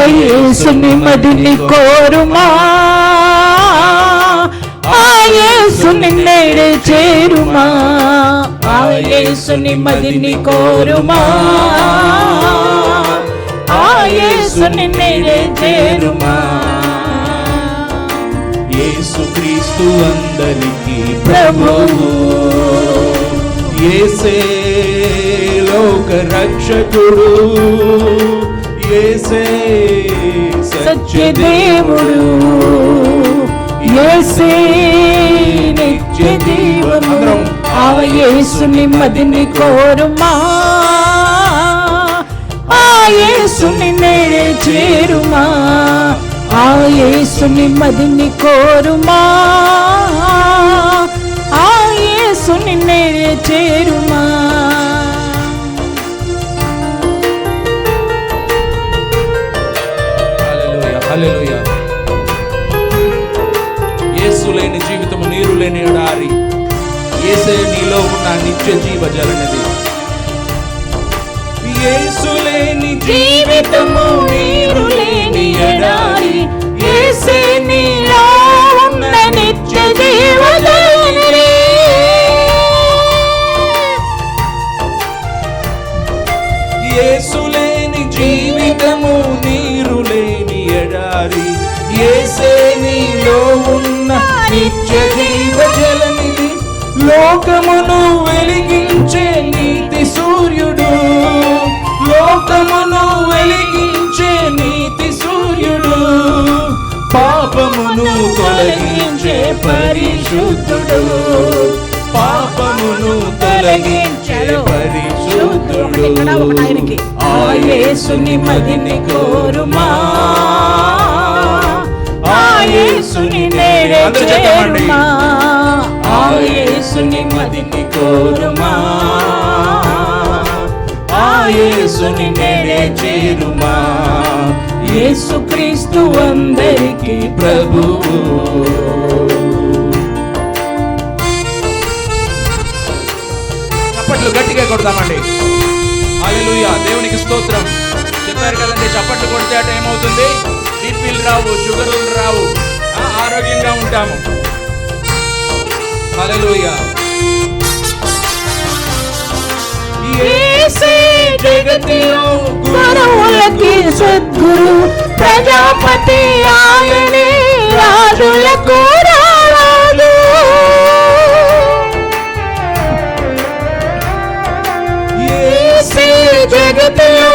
యేసుని మదిని కోరుమా, ఆ యేసుని నేడే చేరుమా, ఆ యేసుని మదిని కోరుమా, ఆ యేసుని నేడే చేరుమా. యేసుక్రీస్తు అందరికీ ప్రభువు, యేసే లోక రక్షకుడు, యేసే సత్యదేవుడు, యేసే నిత్య జీవము, ఆ యేసుని మదిని కోరుమా, ఆ యేసుని నేడే చేరుమా, ఆ యేసుని మదిని కోరుమా, ఆ యేసుని నేడే చేరుమా. హల్లెలూయా. యేసు లేని జీవితము నీరు లేని ఎడారి, యేసే నీలో ఉన్న నిత్య జీవజలనిది. యేసు లేని జీవితము నీరు లేని ఎడారి, యేసే నీలో ఉన్న నిత్య జీవజలనిది. యేసు లేని జీవితము నీరు లేని ఎడారి, యేసే నీలో ఉన్న నిత్య జీవజలనిది. లోకమును వెలిగించే నీతి సూర్యుడు, లోకమును వెలిగించే నీతి సూర్యుడు, పాపమును తొలగించే పరిశుద్ధుడు, పాపమును తొలగించే పరిశుద్ధుడు. ఆ యేసుని మదిని కోరుమా, ఆ యేసుని నేడే చేరుమా, ఆ యేసుని మదిని కోరుమా, ఆ యేసుని నేడే చేరుమా. యేసుక్రీస్తు అందరికీ ప్రభువు. చప్పట్లు గట్టిగా కొడతామండి. హల్లెలూయా. దేవునికి స్తోత్రం. చెప్పారు కదండి, చప్పట్లు కొడితే అట ఏమవుతుంది? బీపీలు రావు, షుగర్లు రావు, ఆరోగ్యంగా ఉంటాము. హల్లెలూయా. యేసే జగతిలో గురువులకి సద్గురు, ప్రజాపతి ఆయనే, రాజులకు రారాజు. యేసే జగతిలో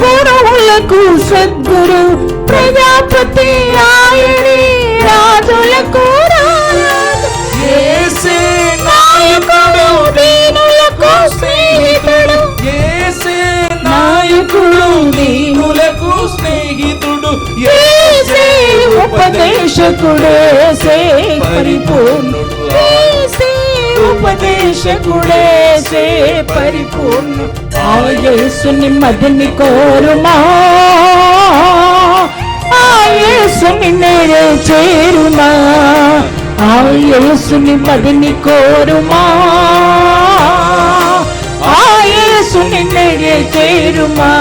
గురువులకు సద్గురు, ప్రజాపతి ఆయనే, రాజులకు రారాజు. యేసే నాయకుడు, దీనులకు స్నేహితుడు, యేసే నాయకుడు, దీనులకు స్నేహితుడు, యేసే ఉపదేశకుడు, యేసే పరిపూర్ణుడు, యేసే ఉపదేశకుడు, యేసే పరిపూర్ణుడు. ఆ యేసుని మదిని కోరుమా, ఆ యేసుని నేడే చేరుమా, ఆ యేసుని మదిని కోరుమా, ఆ యేసుని నేడే చేరుమా.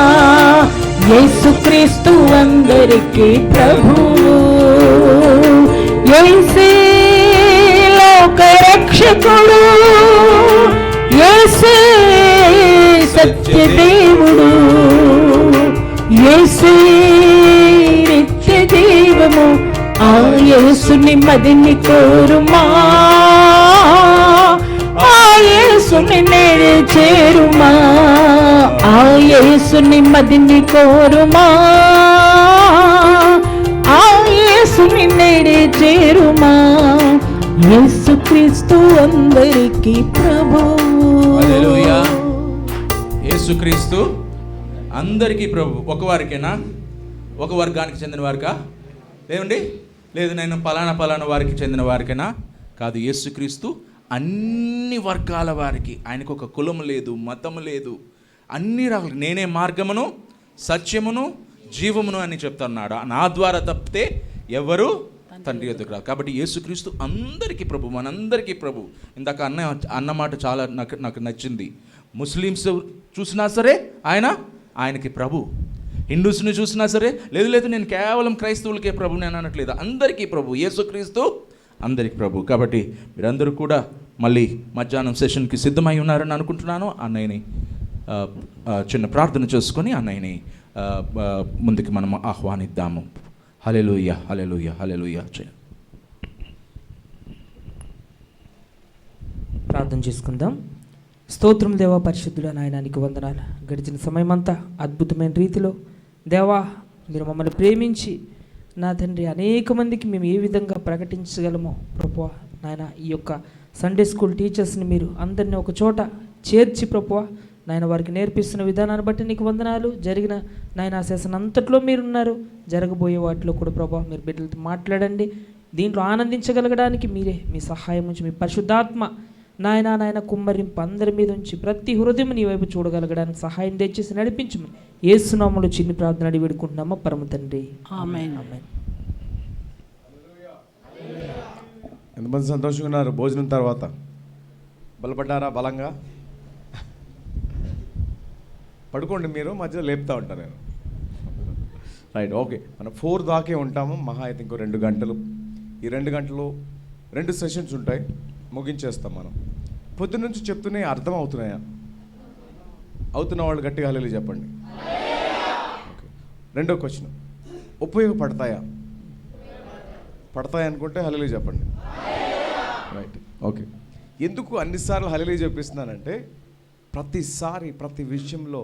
యేసుక్రీస్తు అందరికీ ప్రభువు, యేసే లోక రక్షకుడు, యేసే సత్యదేవుడు, యేసే నిత్య జీవము, ఆ యేసుని మదిని కోరుమా, ఆ యేసుని నేడే చేరుమా, ఆ యేసుని మదిని కోరుమా, ఆ యేసుని నేడే చేరుమా. యేసుక్రీస్తు అందరికీ ప్రభువు. హల్లెలూయా. యేసుక్రీస్తు అందరికీ ప్రభు. ఒకవారికేనా? ఒక వర్గానికి చెందిన వారికా? ఏమండి? లేదు, నేను పలానా వారికి చెందిన వారికేనా? కాదు, యేసుక్రీస్తు అన్ని వర్గాల వారికి. ఆయనకు ఒక కులం లేదు, మతం లేదు, అన్ని రకాలు. నేనే మార్గమును, సత్యమును, జీవమును అని చెప్తున్నాడు. నా ద్వారా తప్పితే ఎవరు తండ్రి యొద్దకు రారు. కాబట్టి యేసుక్రీస్తు అందరికీ ప్రభు, మనందరికీ ప్రభు. ఇందాక అన్నమాట చాలా నాకు నచ్చింది. ముస్లిమ్స్ చూసినా సరే ఆయనకి ప్రభు, హిందూస్ని చూసినా సరే, లేదు నేను కేవలం క్రైస్తవులకే ప్రభు నేను అనట్లేదు, అందరికీ ప్రభు, యేసుక్రీస్తు అందరికీ ప్రభు. కాబట్టి మీరందరూ కూడా మళ్ళీ మధ్యాహ్నం సెషన్కి సిద్ధమై ఉన్నారని అనుకుంటున్నాను. అన్నయ్యని చిన్న ప్రార్థన చేసుకొని అన్నయ్యని ముందుకు మనం ఆహ్వానిద్దాము. హల్లెలూయా, హల్లెలూయా, హల్లెలూయా. ప్రార్థన చేసుకుందాం. స్తోత్రం దేవా, పరిశుద్ధుడా నాయనా, నీకు వందనాలు. గడిచిన సమయమంతా అద్భుతమైన రీతిలో దేవా మీరు మమ్మల్ని ప్రేమించి నా తండ్రి అనేక మందికి మేము ఏ విధంగా ప్రకటించగలమో ప్రభువా నాయన, ఈ యొక్క సండే స్కూల్ టీచర్స్ని మీరు అందరినీ ఒక చోట చేర్చి ప్రభువా నాయన వారికి నేర్పిస్తున్న విధానాన్ని బట్టి నీకు వందనాలు. జరిగిన నాయన సెషన్ అంతట్లో మీరున్నారు, జరగబోయే వాటిలో కూడా ప్రభువా మీరు బిడ్డలతో మాట్లాడండి. దీంట్లో ఆనందించగలగడానికి మీరే మీ సహాయం ఉంచి మీ పరిశుద్ధాత్మ నాయన కుమ్మరింపు అందరి మీద ఉంచి ప్రతి హృదయం నీ వైపు చూడగలగడానికి సహాయం తెచ్చేసి నడిపించమని యేసునామములో చిన్ని ప్రార్థన అడిగి వేడుకుంటున్నామా పరమ తండ్రి, ఆమేన్. ఆమేన్. ఎంతమంది సంతోషంగా ఉన్నారు? భోజనం తర్వాత బలపడ్డారా? బలంగా పడుకోండి, మీరు మధ్యలో లేపుతూ ఉంటాను నేను. Right, okay. మనం 4 దాకే ఉంటాము, మహా అయితే ఇంకో 2 గంటలు. ఈ 2 గంటలు 2 సెషన్స్ ఉంటాయి, ముగించేస్తాం మనం. పొద్దున్న నుంచి చెప్తూనే అర్థం అవుతున్నాయా? అవుతున్న వాళ్ళు గట్టిగా హల్లెలూయా చెప్పండి. ఓకే, రెండో క్వశ్చన్, ఉపయోగపడతాయా? పడతాయి అనుకుంటే హల్లెలూయా చెప్పండి. Right, okay. ఎందుకు అన్నిసార్లు హల్లెలూయా చెప్పిస్తున్నానంటే ప్రతిసారి ప్రతి విషయంలో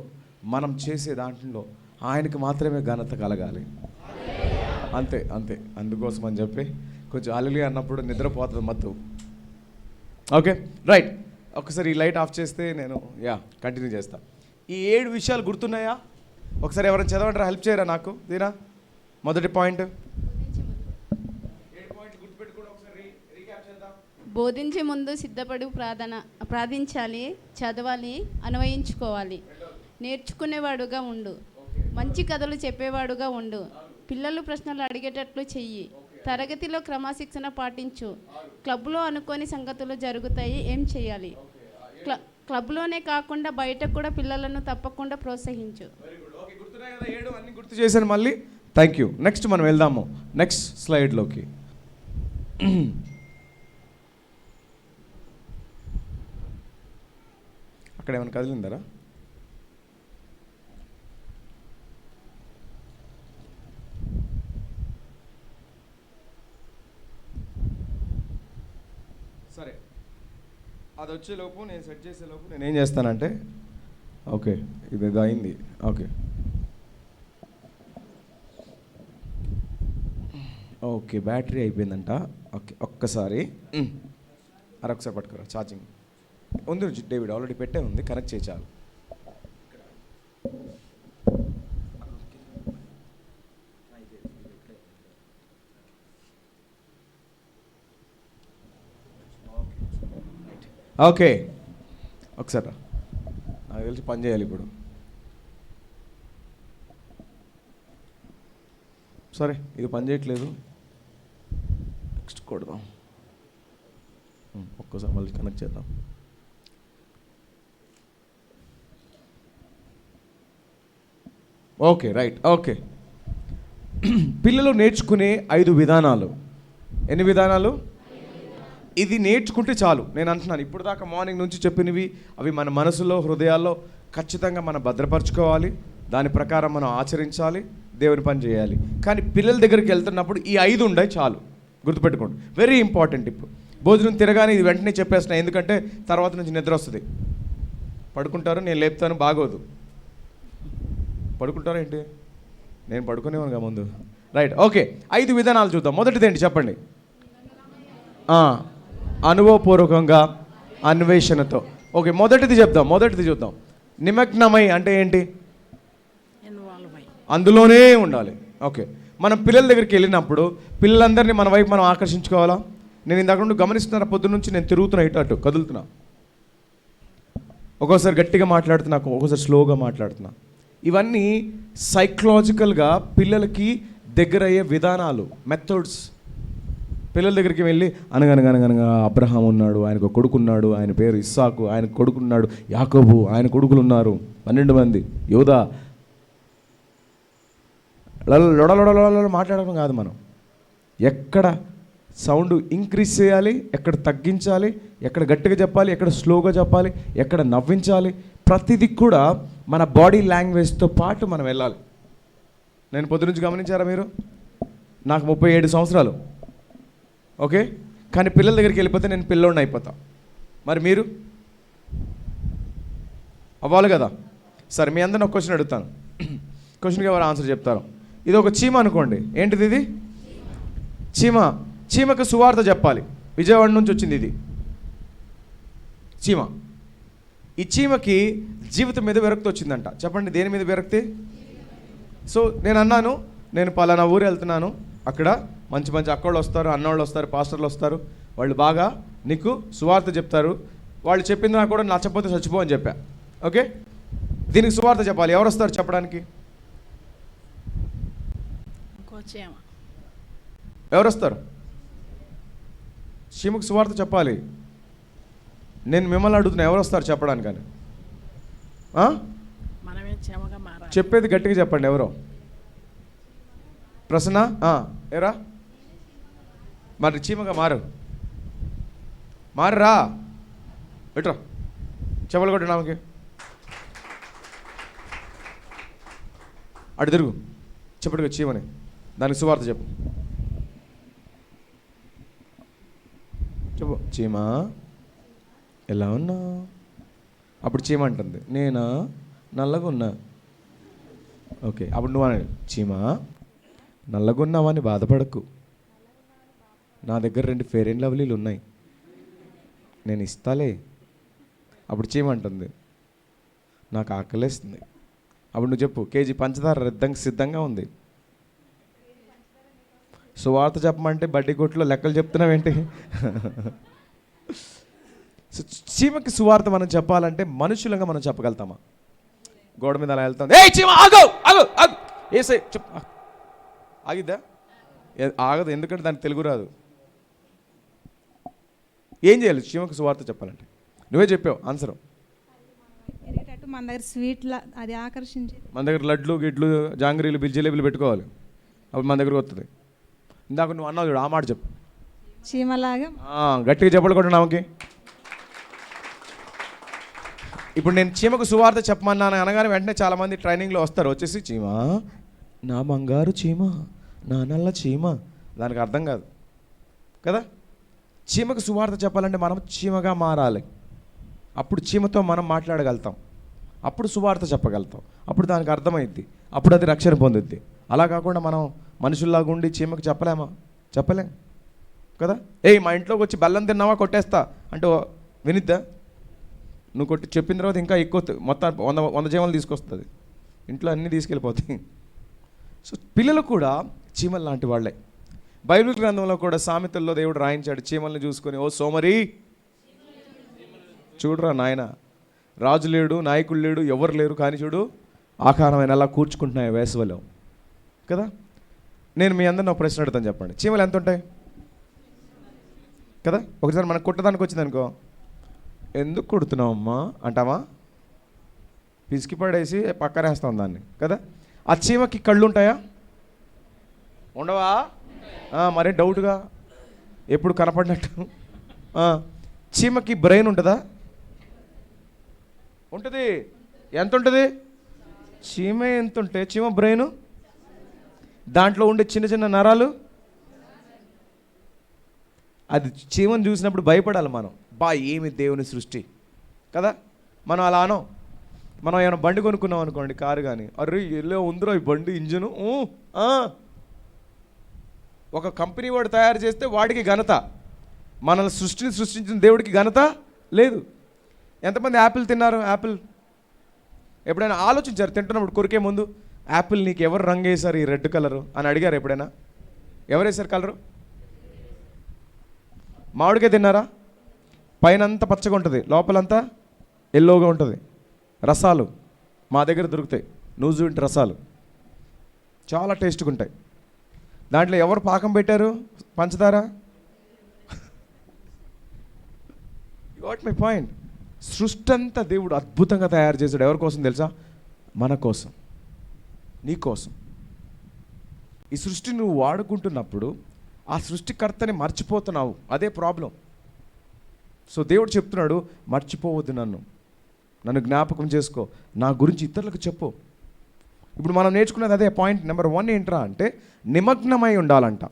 మనం చేసే దాంట్లో ఆయనకు మాత్రమే ఘనత కలగాలి. అంతే అంతే, అందుకోసం అని చెప్పి కొంచెం హల్లెలూయా అన్నప్పుడు నిద్రపోతుంది మత్తు. Okay, right. ఒకసారి ఈ లైట్ ఆఫ్ చేస్తే నేను కంటిన్యూ చేస్తా. ఈ 7 విషయాలు గుర్తున్నాయా? ఒకసారి ఎవరైనా చదవంటారా? హెల్ప్ చేయరా నాకు? దీనా మొదటి పాయింట్ బోధించే ముందు సిద్ధపడి ప్రార్థించాలి, చదవాలి, అన్వయించుకోవాలి. నేర్చుకునేవాడుగా ఉండు, మంచి కథలు చెప్పేవాడుగా ఉండు, పిల్లలు ప్రశ్నలు అడిగేటట్లు చెయ్యి, తరగతిలో క్రమశిక్షణ పాటించు, క్లబ్లో అనుకోని సంగతులు జరుగుతాయి, ఏం చేయాలి, క్లబ్లోనే కాకుండా బయట కూడా పిల్లలను తప్పకుండా ప్రోత్సహించు. అన్ని గుర్తు చేశాను మళ్ళీ. Thank you. నెక్స్ట్ మనం వెళ్దాము నెక్స్ట్ స్లైడ్లోకి. అక్కడ ఏమైనా కదిలిందరా? సరే, అది వచ్చేలోపు నేను సెట్ చేసేలోపు నేను ఏం చేస్తానంటే, ఓకే ఇది అయింది. ఓకే ఓకే, బ్యాటరీ అయిపోయిందంట. ఓకే, ఒక్కసారి అరొకసారి పట్టుకురా. ఛార్జింగ్ ఉంది డేవిడ్, ఆల్రెడీ పెట్టే ఉంది, కనెక్ట్ చేయి చాలు. ఓకే, ఒకసారి నాకు తెలిసి పని చేయాలి ఇప్పుడు. సరే, ఇది పని చేయట్లేదు, నెక్స్ట్ కొడదాం. ఒక్కసారి మళ్ళీ కనెక్ట్ చేద్దాం. Okay, right. ఓకే, పిల్లలు నేర్చుకునే 5 విధానాలు. ఎన్ని విధానాలు? ఇది నేర్చుకుంటే చాలు. నేను అంటున్నాను, ఇప్పుడు దాకా మార్నింగ్ నుంచి చెప్పినవి అవి మన మనసులో, హృదయాల్లో ఖచ్చితంగా మనం భద్రపరచుకోవాలి. దాని ప్రకారం మనం ఆచరించాలి, దేవుని పని చేయాలి. కానీ పిల్లల దగ్గరికి వెళ్తున్నప్పుడు ఈ 5 ఉన్నాయి చాలు, గుర్తుపెట్టుకోండి. Very important. ఇప్పుడు భోజనం తిరగానే ఇది వెంటనే చెప్పేస్తున్నా, ఎందుకంటే తర్వాత నుంచి నిద్ర వస్తుంది. పడుకుంటారు, నేను లేపుతాను, బాగోదు. పడుకుంటారా ఏంటి? నేను పడుకునేవానుగా ముందు. Right, okay. 5 విధానాలు చూద్దాం. మొదటిది ఏంటి చెప్పండి? అనుభవపూర్వకంగా, అన్వేషణతో. ఓకే, మొదటిది చూద్దాం. నిమగ్నమై అంటే ఏంటి? అందులోనే ఉండాలి. ఓకే, మనం పిల్లల దగ్గరికి వెళ్ళినప్పుడు పిల్లలందరినీ మన వైపు మనం ఆకర్షించుకోవాలా? నేను ఇందాక నుండి గమనిస్తున్నా, పొద్దు నుంచి నేను తిరుగుతున్నా, ఇటు అటు కదులుతున్నా. ఒక్కోసారి గట్టిగా మాట్లాడుతున్నా, ఒక్కోసారి స్లోగా మాట్లాడుతున్నా. ఇవన్నీ సైకలాజికల్గా పిల్లలకి దగ్గరయ్యే విధానాలు, మెథడ్స్. పిల్లల దగ్గరికి వెళ్ళి అనగనగా అబ్రహాం ఉన్నాడు, ఆయనకు కొడుకున్నాడు, ఆయన పేరు ఇస్సాకు, ఆయన కొడుకున్నాడు యాకోబు, ఆయన కొడుకులు ఉన్నారు 12 మంది, యోధా. లొడలొడలో మాట్లాడడం కాదు. మనం ఎక్కడ సౌండ్ ఇంక్రీజ్ చేయాలి, ఎక్కడ తగ్గించాలి, ఎక్కడ గట్టిగా చెప్పాలి, ఎక్కడ స్లోగా చెప్పాలి, ఎక్కడ నవ్వించాలి, ప్రతిదీ కూడా మన బాడీ లాంగ్వేజ్తో పాటు మనం వెళ్ళాలి. నేను పొద్దునుంచి గమనించారా మీరు? నాకు 37 సంవత్సరాలు, ఓకే, కానీ పిల్లల దగ్గరికి వెళ్ళిపోతే నేను పిల్లోడిని అయిపోతా. మరి మీరు అవ్వాలి కదా. సరే, మీ అందరిని ఒక క్వశ్చన్ అడుగుతాను. క్వశ్చన్కి ఎవరు ఆన్సర్ చెప్తారు? ఇది ఒక చీమ అనుకోండి. ఏంటిది ఇది? చీమ. చీమకు సువార్త చెప్పాలి. విజయవాడ నుంచి వచ్చింది ఇది చీమ. ఈ చీమకి జీవితం మీద విరక్తి వచ్చిందంట. చెప్పండి, దేని మీద విరక్తి? సో నేను అన్నాను, నేను పలానా ఊరు వెళ్తున్నాను, అక్కడ మంచి మంచి అక్కోళ్ళు వస్తారు, అన్నోళ్ళు వస్తారు, పాస్టర్లు వస్తారు, వాళ్ళు బాగా నీకు సువార్త చెప్తారు, వాళ్ళు చెప్పింది నాకు కూడా నచ్చకపోతే చచ్చిపో అని చెప్పా. ఓకే, దీనికి సువార్త చెప్పాలి. ఎవరు వస్తారు చెప్పడానికి? ఎవరు వస్తారు? చీమకు సువార్త చెప్పాలి. నేను మిమ్మల్ని అడుగుతున్నా, ఎవరు వస్తారు చెప్పడానికని? చెప్పేది గట్టిగా చెప్పండి. ఎవరో? ప్రసన్న, ఎవరా? మరి చీమగా మారురా, ఎట్రా చెప్పలు కొట్టి నామకి అటు తిరుగు, చెప్పడుగా చీమని, దానికి సువార్త చెప్పు. చెప్పు, చీమా ఎలా ఉన్నా? అప్పుడు చీమ అంటుంది, నేనా నల్లగా ఉన్నా. ఓకే, అప్పుడు నువ్వు అన్నాడు, చీమా నల్లగా ఉన్నావని బాధపడకు, నా దగ్గర 2 ఫెయిర్ అండ్ లవ్లీలు ఉన్నాయి, నేను ఇస్తాలే. అప్పుడు చీమ అంటుంది, నాకు ఆకలేస్తుంది. అప్పుడు నువ్వు చెప్పు, కేజీ పంచదార సిద్ధంగా ఉంది. సువార్త చెప్పమంటే బడ్డీ కొట్లో లెక్కలు చెప్తున్నావేంటి? సో చీమకి సువార్త మనం చెప్పాలంటే మనుషులంగా మనం చెప్పగలుగుతామా? గోడ మీద అలా వెళ్తాం, ఏ చీమ ఆగు ఆగు ఆగు, ఏసై చెప్పు, ఆగిద్దా? ఆగదు, ఎందుకంటే దానికి తెలుగు రాదు. ఏం చేయాలి చీమకు సువార్త చెప్పాలంటే? నువ్వే చెప్పావు ఆన్సర్. మన దగ్గర స్వీట్ల అది ఆకర్షించి, మన దగ్గర లడ్లు గిడ్లు జాంగ్రీలు జిలేబీలు పెట్టుకోవాలి, అప్పుడు మన దగ్గరకు వస్తుంది. ఇందాక నువ్వు అన్నావు చూడు, ఆ మాట చెప్పు. చీమలాగా గట్టిగా చెప్పకూడదు నామకి. ఇప్పుడు నేను చీమకు సువార్త చెప్పమన్నాను అనగానే వెంటనే చాలామంది ట్రైనింగ్లో వస్తారు, వచ్చేసి చీమ నా బంగారు చీమ, నా నల్ల చీమ. దానికి అర్థం కాదు కదా. చీమకు సువార్త చెప్పాలంటే మనం చీమగా మారాలి. అప్పుడు చీమతో మనం మాట్లాడగలుగుతాం, అప్పుడు సువార్త చెప్పగలుగుతాం, అప్పుడు దానికి అర్థమైద్ది, అప్పుడు అది రక్షణ పొందుద్ది. అలా కాకుండా మనం మనుషుల్లాగా ఉండి చీమకు చెప్పలేం కదా. మా ఇంట్లోకి వచ్చి బెల్లం తిన్నావా కొట్టేస్తా అంటే వినిద్దా? నువ్వు కొట్టి చెప్పిన తర్వాత ఇంకా ఎక్కువ మొత్తం 100 చీమలు తీసుకొస్తుంది, ఇంట్లో అన్నీ తీసుకెళ్ళిపోతాయి. సో పిల్లలు కూడా చీమలు లాంటి వాళ్ళే. బైబిల్ గ్రంథంలో కూడా సామెతల్లో దేవుడు రాయించాడు, చీమల్ని చూసుకొని, ఓ సోమరి చూడరా నాయన, రాజు లేడు, నాయకుడు లేడు, ఎవరు లేరు, కానీ చూడు ఆకారమైన అలా కూర్చుకుంటున్నాయి వేసవిలో కదా. నేను మీ అందరిని ఒక ప్రశ్న అడుగుతాను, చెప్పండి, చీమలు ఎంత ఉంటాయి కదా? ఒకసారి మనకు కుట్టడానికి వచ్చింది అనుకో, ఎందుకు కుడుతున్నావు అమ్మా అంటామా? పిసికి పడేసి పక్కనేస్తాం దాన్ని కదా. ఆ చీమకి కళ్ళు ఉంటాయా? ఉండవా? మరే డౌట్గా ఎప్పుడు కనపడినట్టు. చీమకి బ్రెయిన్ ఉంటుందా? ఉంటుంది. ఎంత ఉంటుంది? చీమ ఎంత ఉంటే చీమ బ్రెయిన్, దాంట్లో ఉండే చిన్న చిన్న నరాలు, అది చీమను చూసినప్పుడు భయపడాలి మనం. ఏమి దేవుని సృష్టి కదా. మనం అలా అనం. మనం ఏమైనా బండి కొనుక్కున్నాం అనుకోండి, కారు కానీ, అరే ఎల్లో ఉందిరో ఈ బండి ఇంజను, ఒక కంపెనీ వాడు తయారు చేస్తే వాడికి ఘనత, మనల్ని సృష్టించిన దేవుడికి ఘనత లేదు. ఎంతమంది యాపిల్ తిన్నారు? యాపిల్ ఎప్పుడైనా ఆలోచించారు తింటున్నప్పుడు కొరికే ముందు, యాపిల్ నీకు ఎవరు రంగు వేశారు ఈ రెడ్ కలరు అని అడిగారు ఎప్పుడైనా? ఎవరు వేశారు కలరు? మామిడికాయ తిన్నారా? పైన అంతా పచ్చగా ఉంటుంది, లోపలంతా ఎల్లోగా ఉంటుంది. రసాలు మా దగ్గర దొరుకుతాయి, నూజుంటి రసాలు చాలా టేస్ట్గా ఉంటాయి. దాంట్లో ఎవరు పాకం పెట్టారు? పంచదార. What my point. సృష్టి అంతా దేవుడు అద్భుతంగా తయారు చేశాడు. ఎవరి కోసం తెలుసా? మన కోసం, నీ కోసం. ఈ సృష్టిని నువ్వు వాడుకుంటున్నప్పుడు ఆ సృష్టికర్తని మర్చిపోతున్నావు, అదే ప్రాబ్లం. సో దేవుడు చెప్తున్నాడు, మర్చిపోవద్దు, నన్ను జ్ఞాపకం చేసుకో, నా గురించి ఇతరులకు చెప్పు. ఇప్పుడు మనం నేర్చుకున్నది అదే పాయింట్ నెంబర్ 1 ఏంట్రా అంటే నిమగ్నమై ఉండాలంట.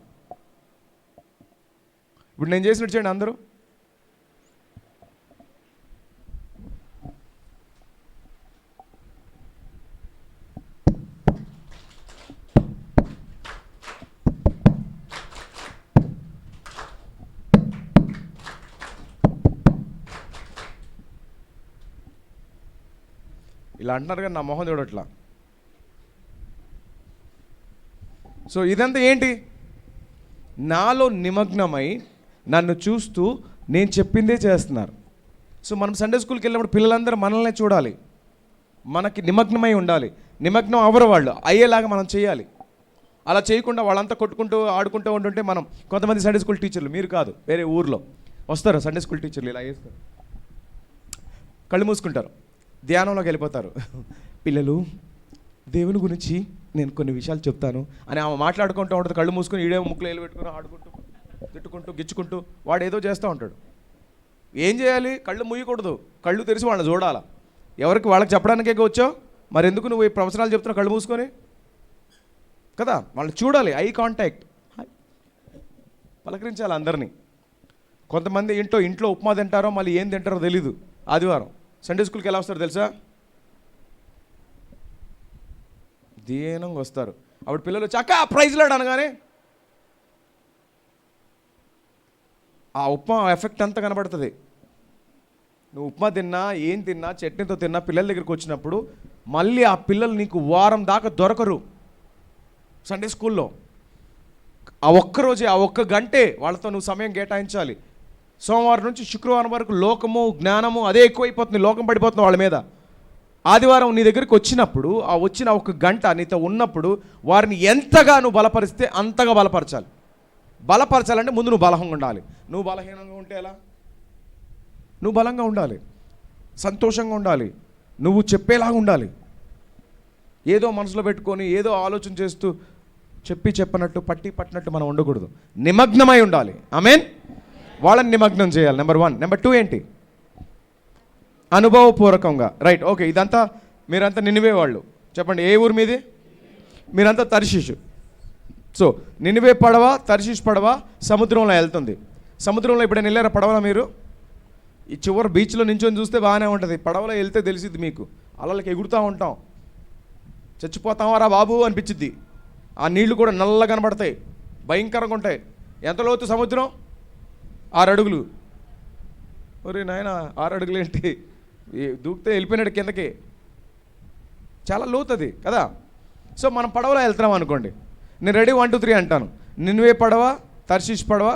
ఇప్పుడు నేను చేసినట్టు చేయండి అందరూ. ఇలా అంటున్నారు కానీ నా మొహం చూడట్లా. సో ఇదంతా ఏంటి? నాలో నిమగ్నమై నన్ను చూస్తూ నేను చెప్పిందే చేస్తున్నారు. సో మనం సండే స్కూల్కి వెళ్ళినప్పుడు పిల్లలందరూ మనల్నే చూడాలి, మనకి నిమగ్నమై ఉండాలి. నిమగ్నం అవ్వరు వాళ్ళు, అయ్యేలాగా మనం చేయాలి. అలా చేయకుండా వాళ్ళంతా కొట్టుకుంటూ ఆడుకుంటూ ఉంటుంటే మనం, కొంతమంది సండే స్కూల్ టీచర్లు, మీరు కాదు వేరే ఊర్లో వస్తారు సండే స్కూల్ టీచర్లు, ఇలా వేస్తారు, కళ్ళు మూసుకుంటారు, ధ్యానంలోకి వెళ్ళిపోతారు. పిల్లలు దేవుని గురించి నేను కొన్ని విషయాలు చెప్తాను అని ఆమె మాట్లాడుకుంటూ ఉంటుంది, కళ్ళు మూసుకొని ఈడే ముక్కులు వేలు పెట్టుకుని ఆడుకుంటూ తిట్టుకుంటూ గిచ్చుకుంటూ వాడు ఏదో చేస్తూ ఉంటాడు. ఏం చేయాలి? కళ్ళు మూయకూడదు, కళ్ళు తెరిచి వాళ్ళని చూడాలా. ఎవరికి వాళ్ళకి చెప్పడానికే వచ్చావు, మరి ఎందుకు నువ్వు ఈ ప్రవచనాలు చెప్తున్నావు కళ్ళు మూసుకొని కదా? వాళ్ళు చూడాలి, ఐ కాంటాక్ట్, పలకరించాలి అందరినీ. కొంతమంది ఇంట్లో ఉప్మా తింటారో మళ్ళీ ఏం తింటారో తెలీదు. ఆదివారం సండే స్కూల్కి ఎలా వస్తారు తెలుసా? దీనంగా వస్తారు. అప్పుడు పిల్లలు చక్క ప్రైజ్ లాడ్ అనగానే ఆ ఉప్మా ఎఫెక్ట్ అంతా కనబడుతుంది. నువ్వు ఉప్మా తిన్నా, ఏం తిన్నా, చట్నీతో తిన్నా, పిల్లల దగ్గరికి వచ్చినప్పుడు మళ్ళీ ఆ పిల్లలు నీకు వారం దాకా దొరకరు. సండే స్కూల్లో ఆ ఒక్కరోజే, ఆ ఒక్క గంటే వాళ్ళతో నువ్వు సమయం కేటాయించాలి. సోమవారం నుంచి శుక్రవారం వరకు లోకము జ్ఞానము అదే ఎక్కువైపోతుంది, లోకం పడిపోతుంది వాళ్ళ మీద. ఆదివారం నీ దగ్గరికి వచ్చినప్పుడు ఆ వచ్చిన ఒక గంట నీతో ఉన్నప్పుడు వారిని ఎంతగా నువ్వు బలపరిస్తే అంతగా బలపరచాలి. బలపరచాలంటే ముందు నువ్వు బలంగా ఉండాలి. నువ్వు బలహీనంగా ఉంటే ఎలా? నువ్వు బలంగా ఉండాలి, సంతోషంగా ఉండాలి, నువ్వు చెప్పేలాగా ఉండాలి. ఏదో మనసులో పెట్టుకొని ఏదో ఆలోచన చేస్తూ చెప్పనట్టు పట్టినట్టు మనం ఉండకూడదు. నిమగ్నమై ఉండాలి. ఆమేన్. వాళ్ళని నిమగ్నం చేయాలి. నెంబర్ 1. నెంబర్ 2 ఏంటి? అనుభవపూర్వకంగా. Right, okay. ఇదంతా మీరంతా నినివే వాళ్ళు. చెప్పండి, ఏ ఊరు మీది? మీరంతా తర్షీషు. సో నినివే పడవ, తర్షీష్ పడవ సముద్రంలో వెళ్తుంది. సముద్రంలో ఎప్పుడైనా వెళ్ళారా పడవలో మీరు? ఈ చివరి బీచ్లో నించొని చూస్తే బాగానే ఉంటుంది, పడవలో వెళ్తే తెలిసిద్ది మీకు. అలలకి ఎగురుతూ ఉంటాం, చచ్చిపోతామారా బాబు అనిపించిద్ది. ఆ నీళ్లు కూడా నల్ల కనబడతాయి, భయంకరంగా ఉంటాయి. ఎంత లోతు సముద్రం? 6 అడుగులు. ఒరే నాయన, 6 అడుగులు ఏంటి? దూకితే వెళ్ళిపోయినాడు కిందకి. చాలా లోతది కదా. సో మనం పడవలో వెళ్తున్నాం అనుకోండి, నేను రెడీ 1 2 3 అంటాను. నిన్వే పడవ, తర్షీష్ పడవ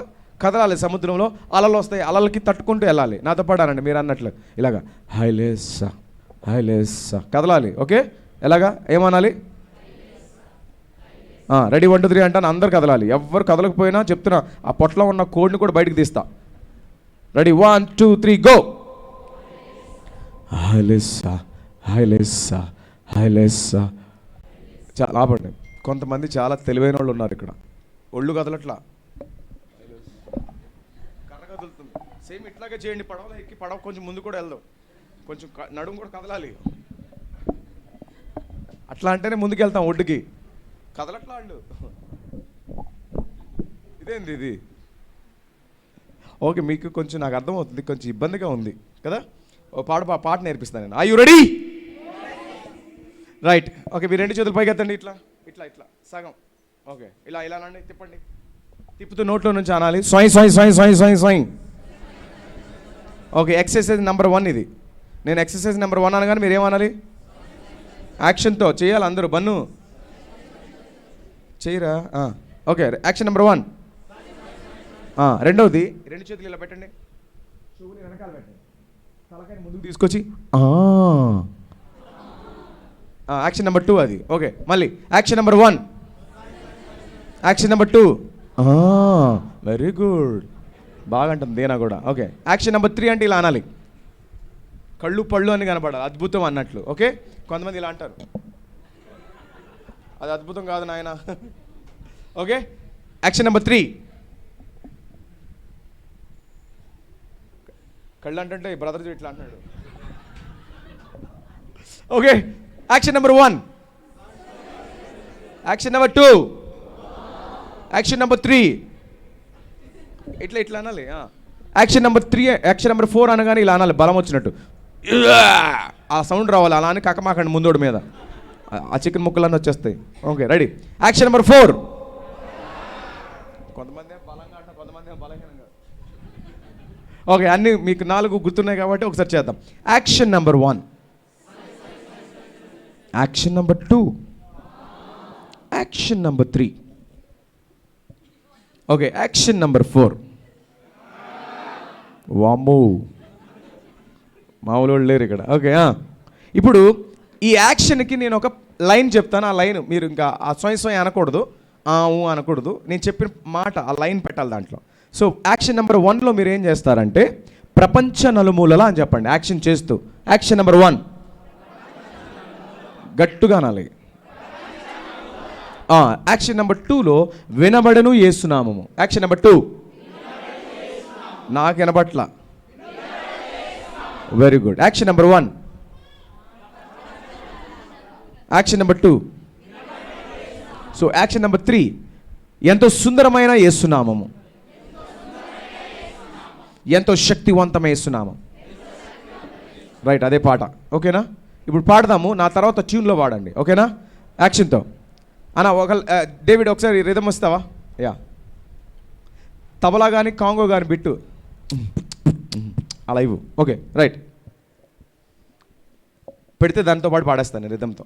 కదలాలి సముద్రంలో. అలలు వస్తాయి, అలలకి తట్టుకుంటూ వెళ్ళాలి. నాతో పడానండి మీరు అన్నట్లు ఇలాగా హైలేస్సా కదలాలి. ఓకే, ఎలాగా ఏమనాలి? రెడీ 1 2 3 అంటాను, అందరు కదలాలి. ఎవరు కదలకపోయినా చెప్తున్నా, ఆ పొట్టలో ఉన్న కోడ్ని కూడా బయటకు తీస్తా. Ready 1 2 3 go. హైలేస్సా. చాలా ఆపండి. కొంతమంది చాలా తెలివైన వాళ్ళు ఉన్నారు ఇక్కడ. ఒళ్ళు కదలట్లా, కర్ర కదులుతుంది. సేమ్ ఇట్లాగే చేయండి. పడవలో ఎక్కి పడవ కొంచెం ముందు కూడా వెళ్దాం, కొంచెం నడుము కూడా కదలాలి. అట్లా అంటేనే ముందుకు వెళ్తాం ఒడ్డుకి. కదలట్లా వాళ్ళు. ఇదేంది ఇది? ఓకే, మీకు కొంచెం నాకు అర్థమవుతుంది, కొంచెం ఇబ్బందిగా ఉంది కదా. ఓ పాట నేర్పిస్తాను నేను. Are you ready? Right, okay. మీరు 2 చేతులు పైకి ఎత్తండి. ఇట్లా ఇట్లా ఇట్లా సగం. ఓకే, ఇలా నండి, తిప్పండి. తిప్పుతూ నోట్లో నుంచి అనాలి, స్వయం. ఓకే, ఎక్సర్సైజ్ నెంబర్ 1 ఇది. నేను ఎక్సర్సైజ్ నెంబర్ 1 అనగానే మీరు ఏమనాలి? యాక్షన్తో చేయాలి అందరూ. బన్ను చేయరా? Okay, action number 1. రెండవది, 2 చేతులు ఇలా పెట్టండి, చెవుని వెనకాల పెట్టండి, తలకాయని ముందుకు తీసుకొచ్చి యాక్షన్ నెంబర్ 2 అది. ఓకే, మళ్ళీ action number 1, action number 2. Very good, బాగా అంటుంది దేనా కూడా. ఓకే, యాక్షన్ నెంబర్ 3 అంటే ఇలా అనాలి, కళ్ళు పళ్ళు అని కనపడాలి, అద్భుతం అన్నట్లు. ఓకే, కొంతమంది ఇలా అంటారు, అది అద్భుతం కాదు నాయన. Okay, action number 3. కళ్ళు అంటే బ్రదర్ ఇట్లా అంటున్నాడు. Okay, action number 1, action number 2, action number 3. ఇట్లా అనాలి. యాక్షన్ నెంబర్ 3, యాక్షన్ నెంబర్ 4 అనగానే ఇలా అనాలి, బలం వచ్చినట్టు ఆ సౌండ్ రావాలి. అలా అని కక్కమాకండి ముందోడి మీద, ఆ చికెన్ ముక్కలన్నీ వచ్చేస్తాయి. Okay, ready. Action number 4. కొంతమంది బలంగా అంటారు, కొంతమంది బలహీనంగా. ఓకే, అన్నీ మీకు 4 గుర్తున్నాయి కాబట్టి ఒకసారి చేద్దాం. Action number 1, action number 2, action number 3. Okay, action number 4. వామ్మో, మామూలు వాళ్ళు లేరు ఇక్కడ. ఓకే, ఇప్పుడు ఈ యాక్షన్కి నేను ఒక లైన్ చెప్తాను. ఆ లైన్ మీరు ఇంకా ఆ స్వయం అనకూడదు, అనకూడదు. నేను చెప్పిన మాట ఆ లైన్ పెట్టాలి దాంట్లో. సో యాక్షన్ నెంబర్ 1లో మీరు ఏం చేస్తారంటే ప్రపంచ నలుమూలలా అని చెప్పండి యాక్షన్ చేస్తూ. యాక్షన్ నెంబర్ 1 గట్టుగా అనాలి. యాక్షన్ నెంబర్ 2లో వినబడను యేసునామము. యాక్షన్ నెంబర్ 2 నాకు వినబట్ల. Very good. Action number 1, action number 2. So action number 3 ఎంతో సుందరమైన యేసునామము, ఎంతో శక్తివంతమైన యేసునామం. రైట్, అదే పాట. ఓకేనా? ఇప్పుడు పాడదాము, నా తర్వాత ట్యూన్లో పాడండి. ఓకేనా? యాక్షన్తో. ఒక డేవిడ్ ఒకసారి రిథమ్ వస్తావా? యా, తబలా కానీ కాంగో కానీ బిట్టు అలా ఇవ్వు. Okay, right. పెడితే దాంతో పాటు పాడేస్తాను రిథమ్తో.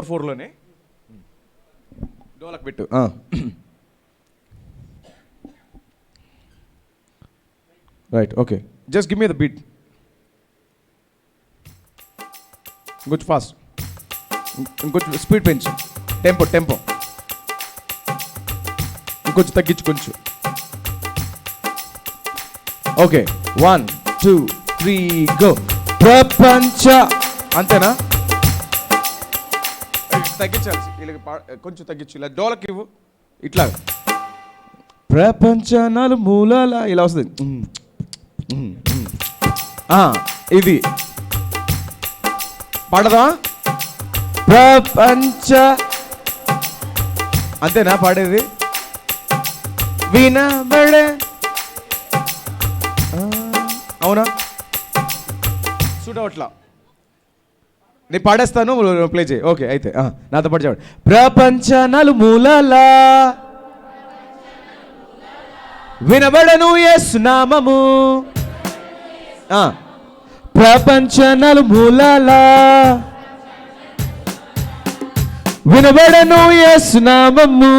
ఫోర్లోనే డోలక్ పెట్టు. Right, okay, just give me the beat. ఇంకొంచెం ఫాస్ట్, ఇంకొంచెం స్పీడ్ పెంచు, టెంపో ఇంకొంచెం తగ్గించు కొంచెం. Okay, 1 2 3 go. ప్రపంచ, అంతేనా? తగ్గించాలి, వీళ్ళకి కొంచెం తగ్గించు. ఇలా డోలకి ఇవ్వు, ఇట్లా ప్రపంచ నలుమూలల ఇలా వస్తుంది. ఇది పాడదా? ప్రపంచ, అంతేనా పాడేది? వినబడే, అవునా? చూడవట్లా, నేను పాడేస్తాను, ప్లే చేయి. ఓకే, అయితే నాతో పాటు చెప్పండి. ప్రపంచ నలుమూలలా వినబడను యేసునామము. ప్రపంచ నలుమూలలా వినబడను యేసునామము,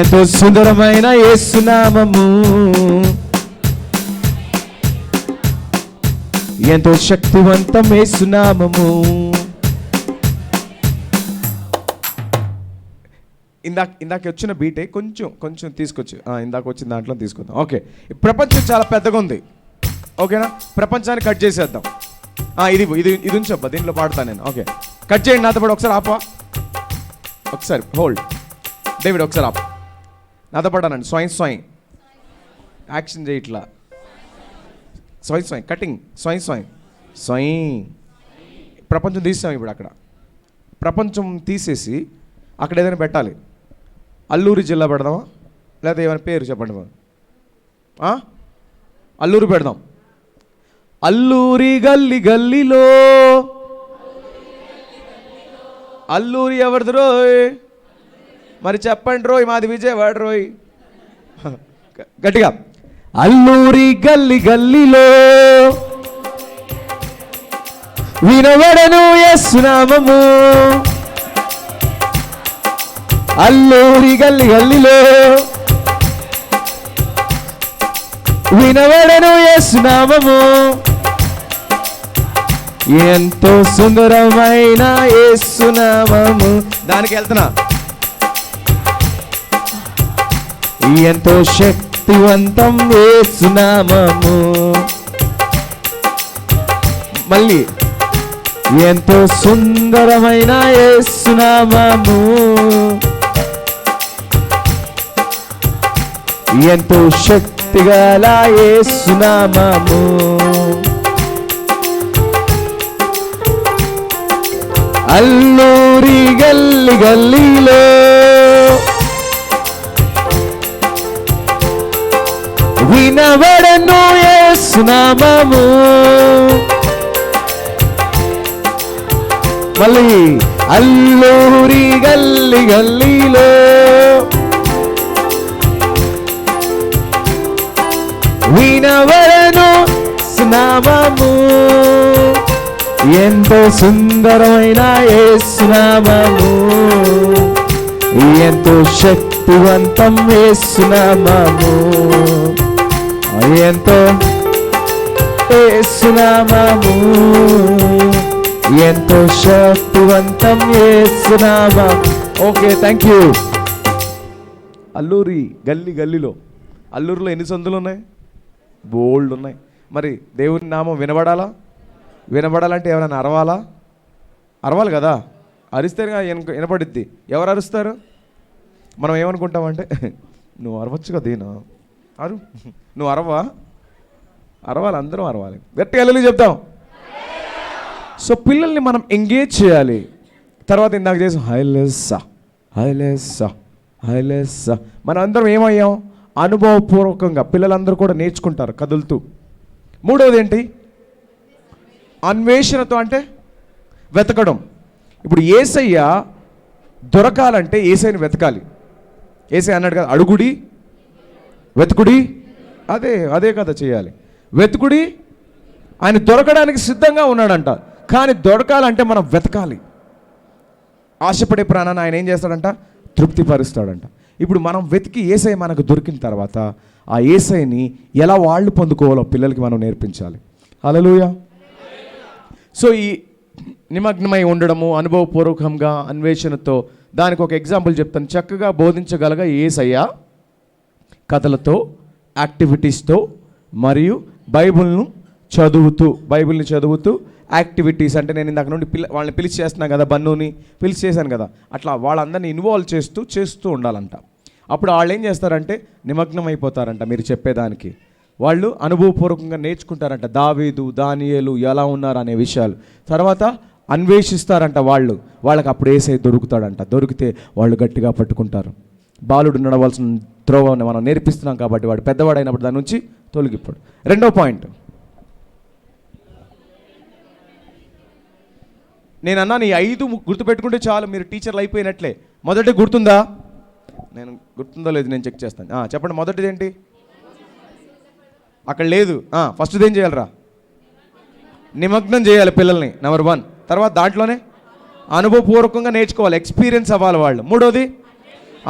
ఎంతో సుందరమైన యేసునామము, ఎంతో శక్తివంతం యేసునామము. ఇందాక వచ్చిన బీటే కొంచెం తీసుకొచ్చు. ఇందాక వచ్చిన దాంట్లో తీసుకుందాం. ఓకే, ప్రపంచం చాలా పెద్దగా ఉంది. ఓకేనా? ప్రపంచాన్ని కట్ చేసేద్దాం. ఇది ఉంచబ్బా, దీంట్లో పాడతాను నేను. ఓకే, కట్ చేయండి నాతో పాటు. ఒకసారి ఆపా, ఒకసారి హోల్డ్. డేవిడ్ ఒకసారి ఆప, నాతో పాడానండి. స్వయం యాక్షన్ చేయి, ఇట్లా స్వయం కటింగ్, స్వయం. ప్రపంచం తీసాం ఇప్పుడు. అక్కడ ప్రపంచం తీసేసి అక్కడ ఏదైనా పెట్టాలి. అల్లూరి జిల్లా పెడదామా, లేకపోతే ఏమైనా పేరు చెప్పండి. అల్లూరు పెడదాం. అల్లూరి గల్లీలో, అల్లూరి ఎవరిది రోయ్? మరి చెప్పండి రోయ్, మాది విజయవాడ రోయ్. గట్టిగా, అల్లూరి గల్లీలో వినబడను యేసునామము. అల్లూరి గల్లీలో వినబడను యేసునామము, ఎంతో సుందరమైన యేసునామము. దానికి వెళ్తున్నా. ఎంతో శక్తివంతం యేసు నామము. మళ్ళీ ఎంతో సుందరమైన యేసు నామము, ఎంతో శక్తిగల యేసు నామము. అల్లూరి గల్లి గల్లీలో వినబడను యేసు నామము. మళ్ళీ అల్లూరి గల్లి గల్లీలో వినబడను నామము, ఎంతో సుందరమైన యేసు నామము, ఎంతో శక్తివంతం యేసు నామము, ఎంతో యేసు నామము, ఎంతో శక్తివంతం యేసు నామము. Okay, thank you. అల్లూరి గల్లీ గల్లీలో, అల్లూరులో ఎన్ని సందులు ఉన్నాయి? బోల్డ్ ఉన్నాయి. మరి దేవుని నామం వినబడాలా? వినబడాలంటే ఎవరైనా అరవాలా? అరవాలి కదా. అరిస్తేనే వినపడిద్ది. ఎవరు అరుస్తారు? మనం ఏమనుకుంటామంటే నువ్వు అరవచ్చు కదా, దీనా అరు, నువ్వు అరవా? అరవాలి, అందరం అరవాలి. గట్టిగా వెళ్ళి చెప్తాం. సో పిల్లల్ని మనం ఎంగేజ్ చేయాలి. తర్వాత ఇందాక చేసాం హైలెస్సా హైలెస్సా హైలెస్సా. మనం అందరం ఏమయ్యాం? అనుభవపూర్వకంగా పిల్లలందరూ కూడా నేర్చుకుంటారు కదులుతూ. మూడవది ఏంటి? అన్వేషణతో, అంటే వెతకడం. ఇప్పుడు యేసయ్య దొరకాలంటే యేసయ్యని వెతకాలి. యేసయ్య అన్నాడు కదా, అడుగుడి వెతుకుడి. అదే కదా చేయాలి. వెతుకుడి. ఆయన దొరకడానికి సిద్ధంగా ఉన్నాడంట. కానీ దొరకాలంటే మనం వెతకాలి. ఆశపడే ప్రాణాన్ని ఆయన ఏం చేస్తాడంట? తృప్తిపరుస్తాడంట. ఇప్పుడు మనం వెతికి యేసయ్య మనకు దొరికిన తర్వాత ఆ యేసయ్యని ఎలా వాళ్ళు పొందుకోవాలో పిల్లలకి మనం నేర్పించాలి. హల్లెలూయా. సో ఈ నిమగ్నమై ఉండడము, అనుభవపూర్వకంగా అన్వేషణతో, దానికి ఒక ఎగ్జాంపుల్ చెప్తాను. చక్కగా బోధించగలగా యేసయ్య కథలతో, యాక్టివిటీస్తో మరియు బైబిల్ని చదువుతూ యాక్టివిటీస్, అంటే నేను ఇందాక నుండి వాళ్ళని పిలిచి చేస్తున్నాను కదా, బన్నుని పిలిచి చేశాను కదా, అట్లా వాళ్ళందరినీ ఇన్వాల్వ్ చేస్తూ ఉండాలంట. అప్పుడు వాళ్ళు ఏం చేస్తారంటే నిమగ్నం అయిపోతారంట మీరు చెప్పేదానికి. వాళ్ళు అనుభవపూర్వకంగా నేర్చుకుంటారంట దావీదు, దానియేలు ఎలా ఉన్నారు అనే విషయాలు. తర్వాత అన్వేషిస్తారంట వాళ్ళకి అప్పుడు యేసయ్య దొరుకుతాడంట. దొరికితే వాళ్ళు గట్టిగా పట్టుకుంటారు. బాలుడు నడవలసిన త్రోవని మనం నేర్పిస్తున్నాం కాబట్టి వాడు పెద్దవాడైనప్పుడు దాని నుంచి తొలగిపోడు. రెండో పాయింట్, నేను అన్నాను ఈ 5 గుర్తుపెట్టుకుంటే చాలు, మీరు టీచర్లు అయిపోయినట్లే. మొదటి గుర్తుందా? నేను గుర్తుందో లేదు, నేను చెక్ చేస్తాను. చెప్పండి, మొదటిది ఏంటి? అక్కడ లేదు. ఫస్ట్ది ఏం చేయాలరా? నిమగ్నం చేయాలి పిల్లల్ని, నెంబర్ 1. తర్వాత దాంట్లోనే అనుభవపూర్వకంగా నేర్చుకోవాలి, ఎక్స్పీరియన్స్ అవ్వాలి వాళ్ళు. మూడోది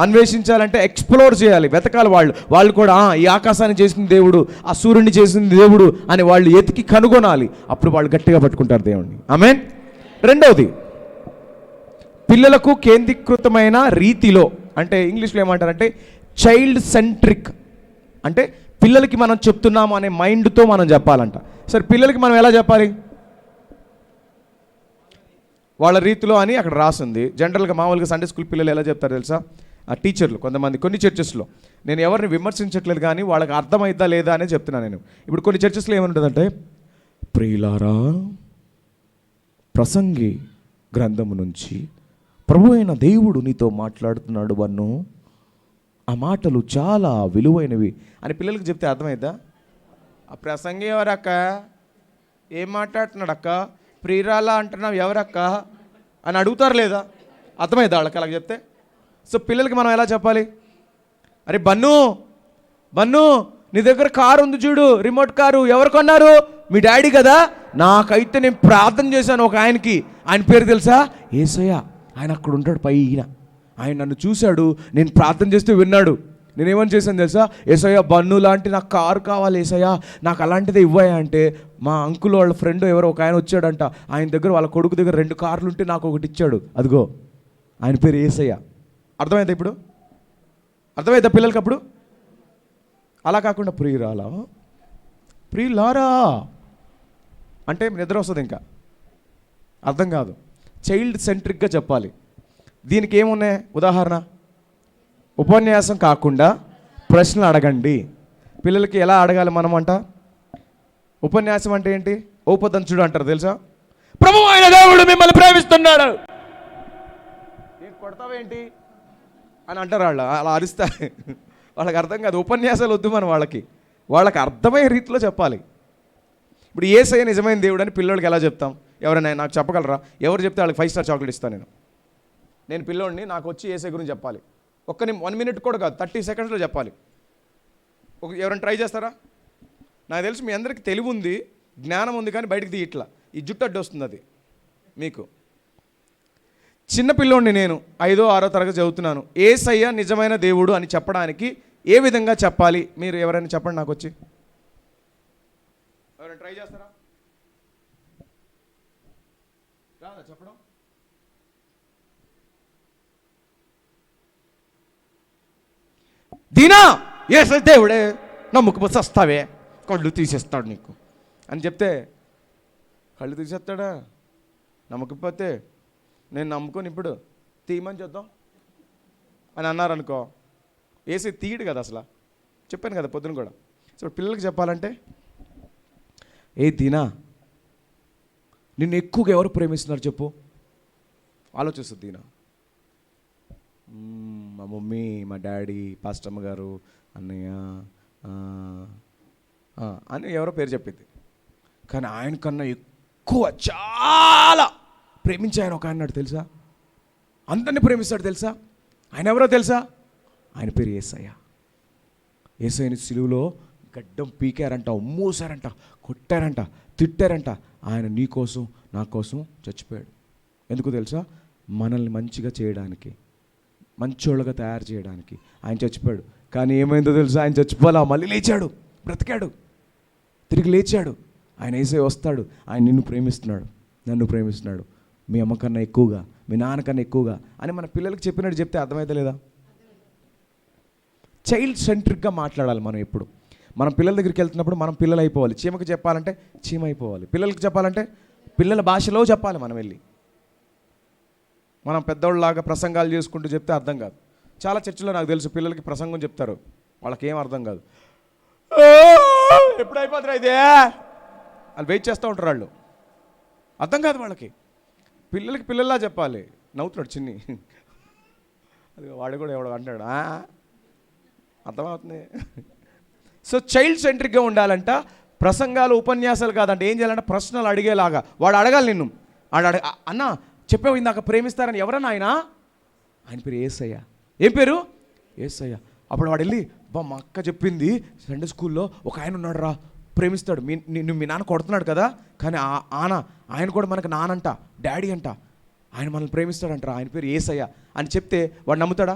అన్వేషించాలంటే ఎక్స్ప్లోర్ చేయాలి, వెతకాలి. వాళ్ళు కూడా ఈ ఆకాశాన్ని చేసిన దేవుడు, ఆ సూర్యుడిని చేసిన దేవుడు అని వాళ్ళు ఎతికి కనుగొనాలి. అప్పుడు వాళ్ళు గట్టిగా పట్టుకుంటారు దేవుడిని. ఆమేన్. రెండవది పిల్లలకు కేంద్రీకృతమైన రీతిలో, అంటే ఇంగ్లీష్లో ఏమంటారంటే చైల్డ్ సెంట్రిక్, అంటే పిల్లలకి మనం చెప్తున్నాము అనే మైండ్తో మనం చెప్పాలంట. సరే, పిల్లలకి మనం ఎలా చెప్పాలి? వాళ్ళ రీతిలో అని అక్కడ రాసింది. జనరల్గా మామూలుగా సండే స్కూల్ పిల్లలు ఎలా చెప్తారు తెలుసా? ఆ టీచర్లు కొన్ని చర్చెస్లో, నేను ఎవరిని విమర్శించట్లేదు కానీ వాళ్ళకి అర్థమైద్దా లేదా అనే చెప్తున్నాను నేను. ఇప్పుడు కొన్ని చర్చెస్లో ఏముంటుందంటే, ప్రియులారా, ప్రసంగి గ్రంథము నుంచి ప్రభు అయిన దేవుడు నీతో మాట్లాడుతున్నాడు వన్ను, ఆ మాటలు చాలా విలువైనవి అని పిల్లలకి చెప్తే అర్థమైద్దా? ఆ ప్రసంగి ఎవరక్క? ఏం మాట్లాడుతున్నాడు అక్క? ప్రియురాలా అంటున్నావు ఎవరక్క అని అడుగుతారు లేదా? అర్థమైద్దా వాళ్ళకి అలా చెప్తే? సో పిల్లలకి మనం ఎలా చెప్పాలి? అరే బన్ను నీ దగ్గర కారు ఉంది చూడు, రిమోట్ కారు, ఎవరు కొన్నారు? మీ డాడీ కదా. నాకైతే నేను ప్రార్థన చేశాను ఒక ఆయనకి, ఆయన పేరు తెలుసా? యేసయ్య. ఆయన అక్కడ ఉంటాడు పైన. ఆయన నన్ను చూశాడు, నేను ప్రార్థన చేస్తూ విన్నాడు. నేనేమని చేశాను తెలుసా? యేసయ్య, బన్ను లాంటి నాకు కారు కావాలి యేసయ్య, నాకు అలాంటిదే ఇవ్వయా అంటే, మా అంకుల్ వాళ్ళ ఫ్రెండ్ ఎవరో ఒక ఆయన వచ్చాడంట, ఆయన దగ్గర వాళ్ళ కొడుకు దగ్గర 2 కార్లు ఉంటే నాకు ఒకటి ఇచ్చాడు, అదిగో ఆయన పేరు యేసయ్య. అర్థమైందా? ఇప్పుడు అర్థమైందా పిల్లలకి? అప్పుడు అలా కాకుండా ప్రియులారా అంటే నిద్ర వస్తుంది, ఇంకా అర్థం కాదు. చైల్డ్ సెంట్రిక్గా చెప్పాలి. దీనికి ఏమున్నాయి ఉదాహరణ? ఉపన్యాసం కాకుండా ప్రశ్నలు అడగండి. పిల్లలకి ఎలా అడగాలి మనం అంట? ఉపన్యాసం అంటే ఏంటి? ఔపదంచుడు అంటారు తెలుసా? ప్రభు అయిన దేవుడు మిమ్మల్ని ప్రేమిస్తున్నాడు, కొడతావేంటి అని అంటారు వాళ్ళు. అలా అరిస్తా వాళ్ళకి అర్థం కాదు. ఉపన్యాసాలు వద్దు మనం వాళ్ళకి అర్థమయ్యే రీతిలో చెప్పాలి. ఇప్పుడు యేసయ్య నిజమైన దేవుడు అని పిల్లోడికి ఎలా చెప్తాం? ఎవరైనా నాకు చెప్పగలరా? ఎవరు చెప్తే వాళ్ళకి 5 స్టార్ చాక్లెట్ ఇస్తాను నేను పిల్లోడిని, నాకు వచ్చి యేసయ్య గురించి చెప్పాలి. 1 మినిట్ కూడా కాదు, 30 సెకండ్స్లో చెప్పాలి. ఎవరైనా ట్రై చేస్తారా? నాకు తెలుసు మీ అందరికీ తెలివి ఉంది, జ్ఞానం ఉంది, కానీ బయటికి తీయట్లా. ఈ జుట్టు అడ్డు వస్తుంది అది మీకు. చిన్నపిల్లోడిని నేను 5వ 6వ తరగతి చదువుతున్నాను. యేసయ్య నిజమైన దేవుడు అని చెప్పడానికి ఏ విధంగా చెప్పాలి? మీరు ఎవరైనా చెప్పండి నాకు వచ్చి. ఎవరైనా ట్రై చేస్తారా? రాదా చెప్పడం? దీనా యేసయ్య దేవుడే, నమ్ముకుపోతే వస్తావే, కళ్ళు తీసేస్తాడు నీకు అని చెప్తే కళ్ళు తీసేస్తాడా? నమ్మకపోతే నేను నమ్ముకొని ఇప్పుడు తీయమని చూద్దాం అని అన్నారనుకో, వేసి తీయడు కదా అసలు. చెప్పాను కదా పొద్దున కూడా. సో పిల్లలకి చెప్పాలంటే, ఏ దీనా నిన్ను ఎక్కువగా ఎవరు ప్రేమిస్తున్నారు చెప్పు. ఆలోచిస్తుంది దీనా. మా మమ్మీ, మా డాడీ, పాస్టమ్మ గారు, అన్నయ్య అని ఎవరో పేరు చెప్పింది. కానీ ఆయన కన్నా ఎక్కువ చాలా ప్రేమించే ఆయన ఒక ఆయన తెలుసా? అందరినీ ప్రేమిస్తాడు తెలుసా? ఆయన ఎవరో తెలుసా? ఆయన పేరు యేసయ్య. యేసయ్యని సిలువలో గడ్డం పీకారంట, ఉమ్మూసారంట, కొట్టారంట, తిట్టారంట. ఆయన నీ కోసం నా కోసం చచ్చిపోయాడు. ఎందుకు తెలుసా? మనల్ని మంచిగా చేయడానికి, మంచోళ్ళగా తయారు చేయడానికి ఆయన చచ్చిపోయాడు. కానీ ఏమైందో తెలుసా? ఆయన చచ్చిపోలా, మళ్ళీ లేచాడు, బ్రతికాడు, తిరిగి లేచాడు. ఆయన యేసయ్య వస్తాడు. ఆయన నిన్ను ప్రేమిస్తున్నాడు, నన్ను ప్రేమిస్తున్నాడు, మీ అమ్మ కన్నా ఎక్కువగా, మీ నాన్నకన్నా ఎక్కువగా అని మన పిల్లలకి చెప్పినట్టు చెప్తే అర్థమైతే లేదా? చైల్డ్ సెంట్రిక్గా మాట్లాడాలి మనం ఎప్పుడు. మనం పిల్లల దగ్గరికి వెళ్తున్నప్పుడు మనం పిల్లలు అయిపోవాలి. చీమకి చెప్పాలంటే చీమ అయిపోవాలి, పిల్లలకి చెప్పాలంటే పిల్లల భాషలో చెప్పాలి. మనం వెళ్ళి మనం పెద్దోళ్ళలాగా ప్రసంగాలు చేసుకుంటూ చెప్తే అర్థం కాదు. చాలా చర్చిలో నాకు తెలుసు పిల్లలకి ప్రసంగం చెప్తారు, వాళ్ళకి ఏం అర్థం కాదు. ఎప్పుడు అయిపోతారా ఇదే వాళ్ళు వెయిట్ చేస్తూ ఉంటారు. వాళ్ళు అర్థం కాదు వాళ్ళకి. పిల్లలకి పిల్లల్లా చెప్పాలి. నవ్వుతున్నాడు చిన్ని, అది వాడు కూడా ఎవడో అంటాడు, అర్థమవుతుంది. సో చైల్డ్ సెంట్రిక్గా ఉండాలంట. ప్రసంగాలు, ఉపన్యాసాలు కాదంటే ఏం చేయాలంటే ప్రశ్నలు అడిగేలాగా. వాడు అడగాలి నిన్ను, అన్న చెప్పావు ఇందాక ప్రేమిస్తారని, ఎవరన్నా ఆయన పేరు యేసయ్య. ఏం పేరు? యేసయ్య. అప్పుడు వాడు వెళ్ళి, మా అక్క చెప్పింది సండే స్కూల్లో ఒక ఆయన ఉన్నాడు రా, ప్రేమిస్తాడు, మీ నాన్న కొడుతున్నాడు కదా, కానీ ఆయన కూడా మనకు నానంట, డాడీ అంట, ఆయన మనల్ని ప్రేమిస్తాడంటారా, ఆయన పేరు యేసయ్య అని చెప్తే వాడు నమ్ముతాడా?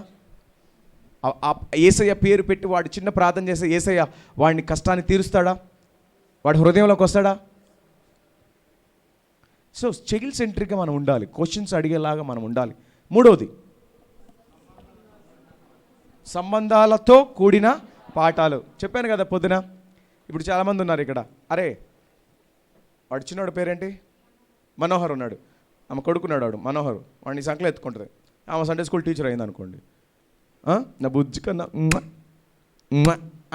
యేసయ్య పేరు పెట్టి వాడు చిన్న ప్రార్థన చేస్తే యేసయ్య వాడిని కష్టాన్ని తీరుస్తాడా? వాడి హృదయంలోకి వస్తాడా? సో చైల్డ్ సెంట్రిక్గా మనం ఉండాలి, క్వశ్చన్స్ అడిగేలాగా మనం ఉండాలి. మూడవది, సంబంధాలతో కూడిన పాఠాలు. చెప్పాను కదా పొద్దున. ఇప్పుడు చాలామంది ఉన్నారు ఇక్కడ, అరే వాడు చిన్నవాడు పేరేంటి? మనోహర్ ఉన్నాడు, ఆమె కొడుకున్నాడు, వాడు మనోహర్, వాడిని సంకలు ఎత్తుకుంటుంది. ఆమె సండే స్కూల్ టీచర్ అయింది అనుకోండి, నా బుజ్జి కన్నా